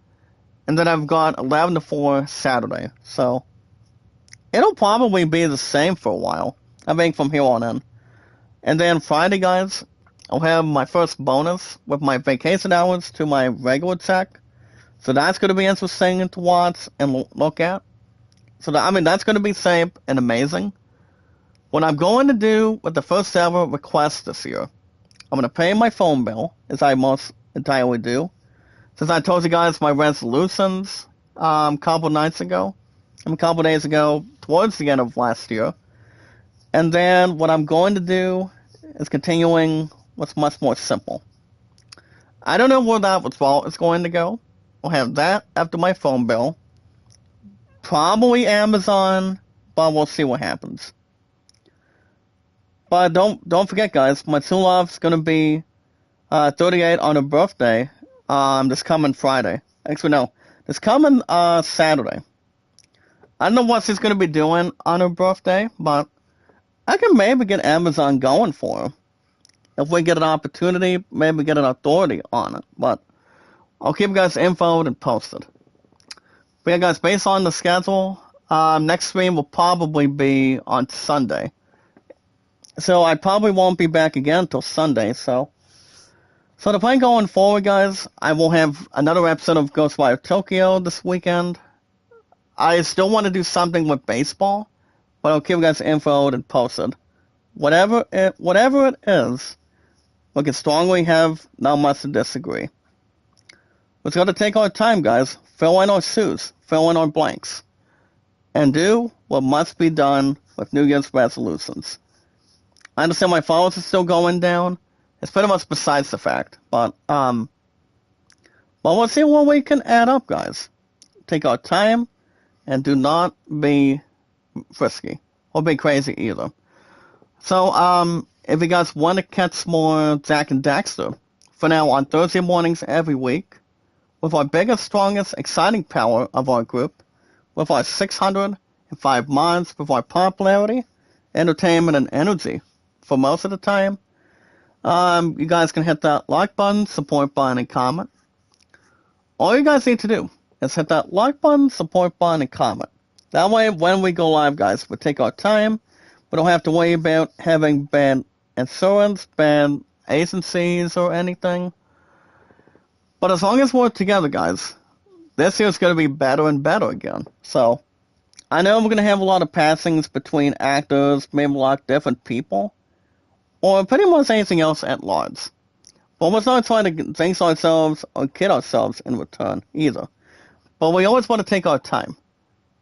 and then I've got 11 to 4 Saturday. So, it'll probably be the same for a while. I think from here on in. And then Friday, guys, I'll have my first bonus with my vacation hours to my regular check. So that's going to be interesting to watch and look at. So, that's going to be safe and amazing. What I'm going to do with the first ever request this year, I'm going to pay my phone bill, as I most entirely do. Since I told you guys my resolutions a couple days ago, towards the end of last year. And then what I'm going to do is continuing what's much more simple. I don't know where that withdrawal is going to go. I'll have that after my phone bill. Probably Amazon, but we'll see what happens. But don't forget, guys, my true love's gonna be 38 on her birthday. This coming Friday. Actually, no, this coming Saturday. I don't know what she's gonna be doing on her birthday, but I can maybe get Amazon going for her. If we get an opportunity, maybe get an authority on it. But I'll keep you guys infoed and posted. But yeah, guys, based on the schedule, next stream will probably be on Sunday. So I probably won't be back again until Sunday. So the plan going forward, guys, I will have another episode of Ghostwire Tokyo this weekend. I still want to do something with baseball, but I'll keep you guys infoed and posted. Whatever it is, we can strongly have not much to disagree. We've got to take our time, guys. Fill in our shoes. Fill in our blanks. And do what must be done with New Year's resolutions. I understand my followers are still going down. It's pretty much besides the fact. But we'll see what we can add up, guys. take our time and do not be frisky or be crazy either. So, if you guys want to catch more Jak and Daxter, for now on Thursday mornings every week, with our biggest, strongest, exciting power of our group, with our 605 mods, with our popularity, entertainment, and energy for most of the time, you guys can hit that like button, support button, and comment. All you guys need to do is hit that like button, support button, and comment. That way, when we go live, guys, we take our time. We don't have to worry about having bad insurance, bad agencies, or anything. But as long as we're together, guys, this year's going to be better and better again. So, I know we're going to have a lot of passings between actors, maybe a lot of different people, or pretty much anything else at large. But we're not trying to jinx ourselves or kid ourselves in return either. But we always want to take our time.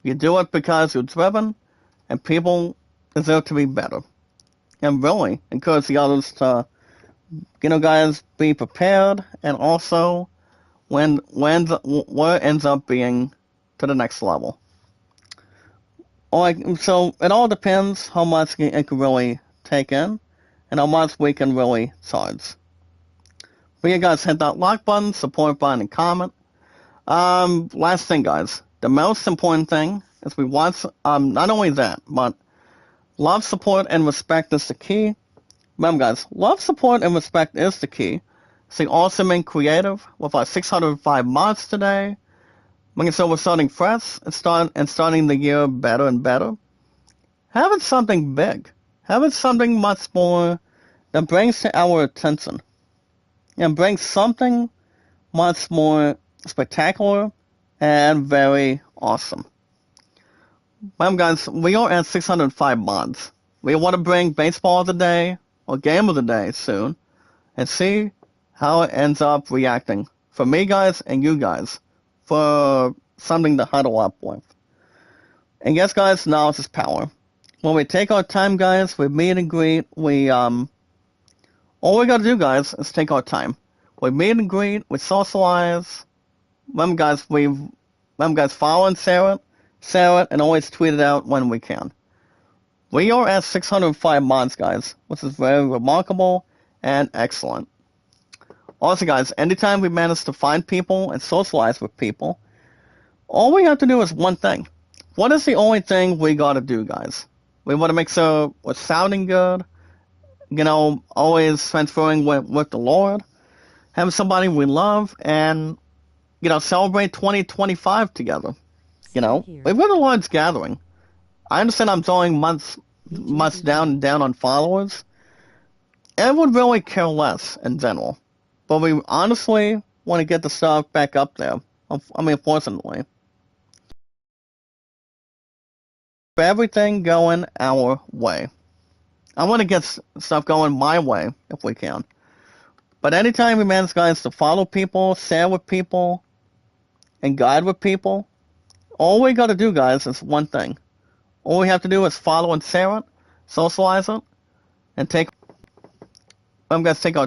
You do it because you're driven, and people deserve to be better. And really encourage the others to, guys, be prepared, and also when it ends up being to the next level. So it all depends how much it can really take in, and how much we can really charge. But you guys hit that like button, support button, and comment. Last thing, guys. The most important thing is we want, not only that, but love, support, and respect is the key. Remember, guys, love, support, and respect is the key. Stay awesome and creative with our 605 mods today. Making sure we're starting fresh and starting the year better and better. Having something big. Having something much more that brings to our attention. And brings something much more spectacular and very awesome. Well, guys, we are at 605 mods. We want to bring baseball of the day, or game of the day soon, and see how it ends up reacting. For me, guys, and you guys, for something to huddle up with. And yes, guys, knowledge is power. When we take our time, guys, we meet and greet, all we gotta do, guys, is take our time. We meet and greet, we socialize. Remember, guys, follow and share it, and always tweet it out when we can. We are at 605 mods, guys, which is very remarkable and excellent. Also, guys, anytime we manage to find people and socialize with people, all we have to do is one thing. What is the only thing we gotta do, guys? We want to make sure we're sounding good, always transferring with the Lord, have somebody we love, and, celebrate 2025 together. We've got a Lord's gathering. I understand I'm throwing much down on followers. I would really care less in general. But we honestly want to get the stuff back up there. Fortunately. For everything going our way. I want to get stuff going my way, if we can. But anytime we manage, guys, to follow people, share with people, and guide with people, all we got to do, guys, is one thing. All we have to do is follow and share it, socialize it, and take our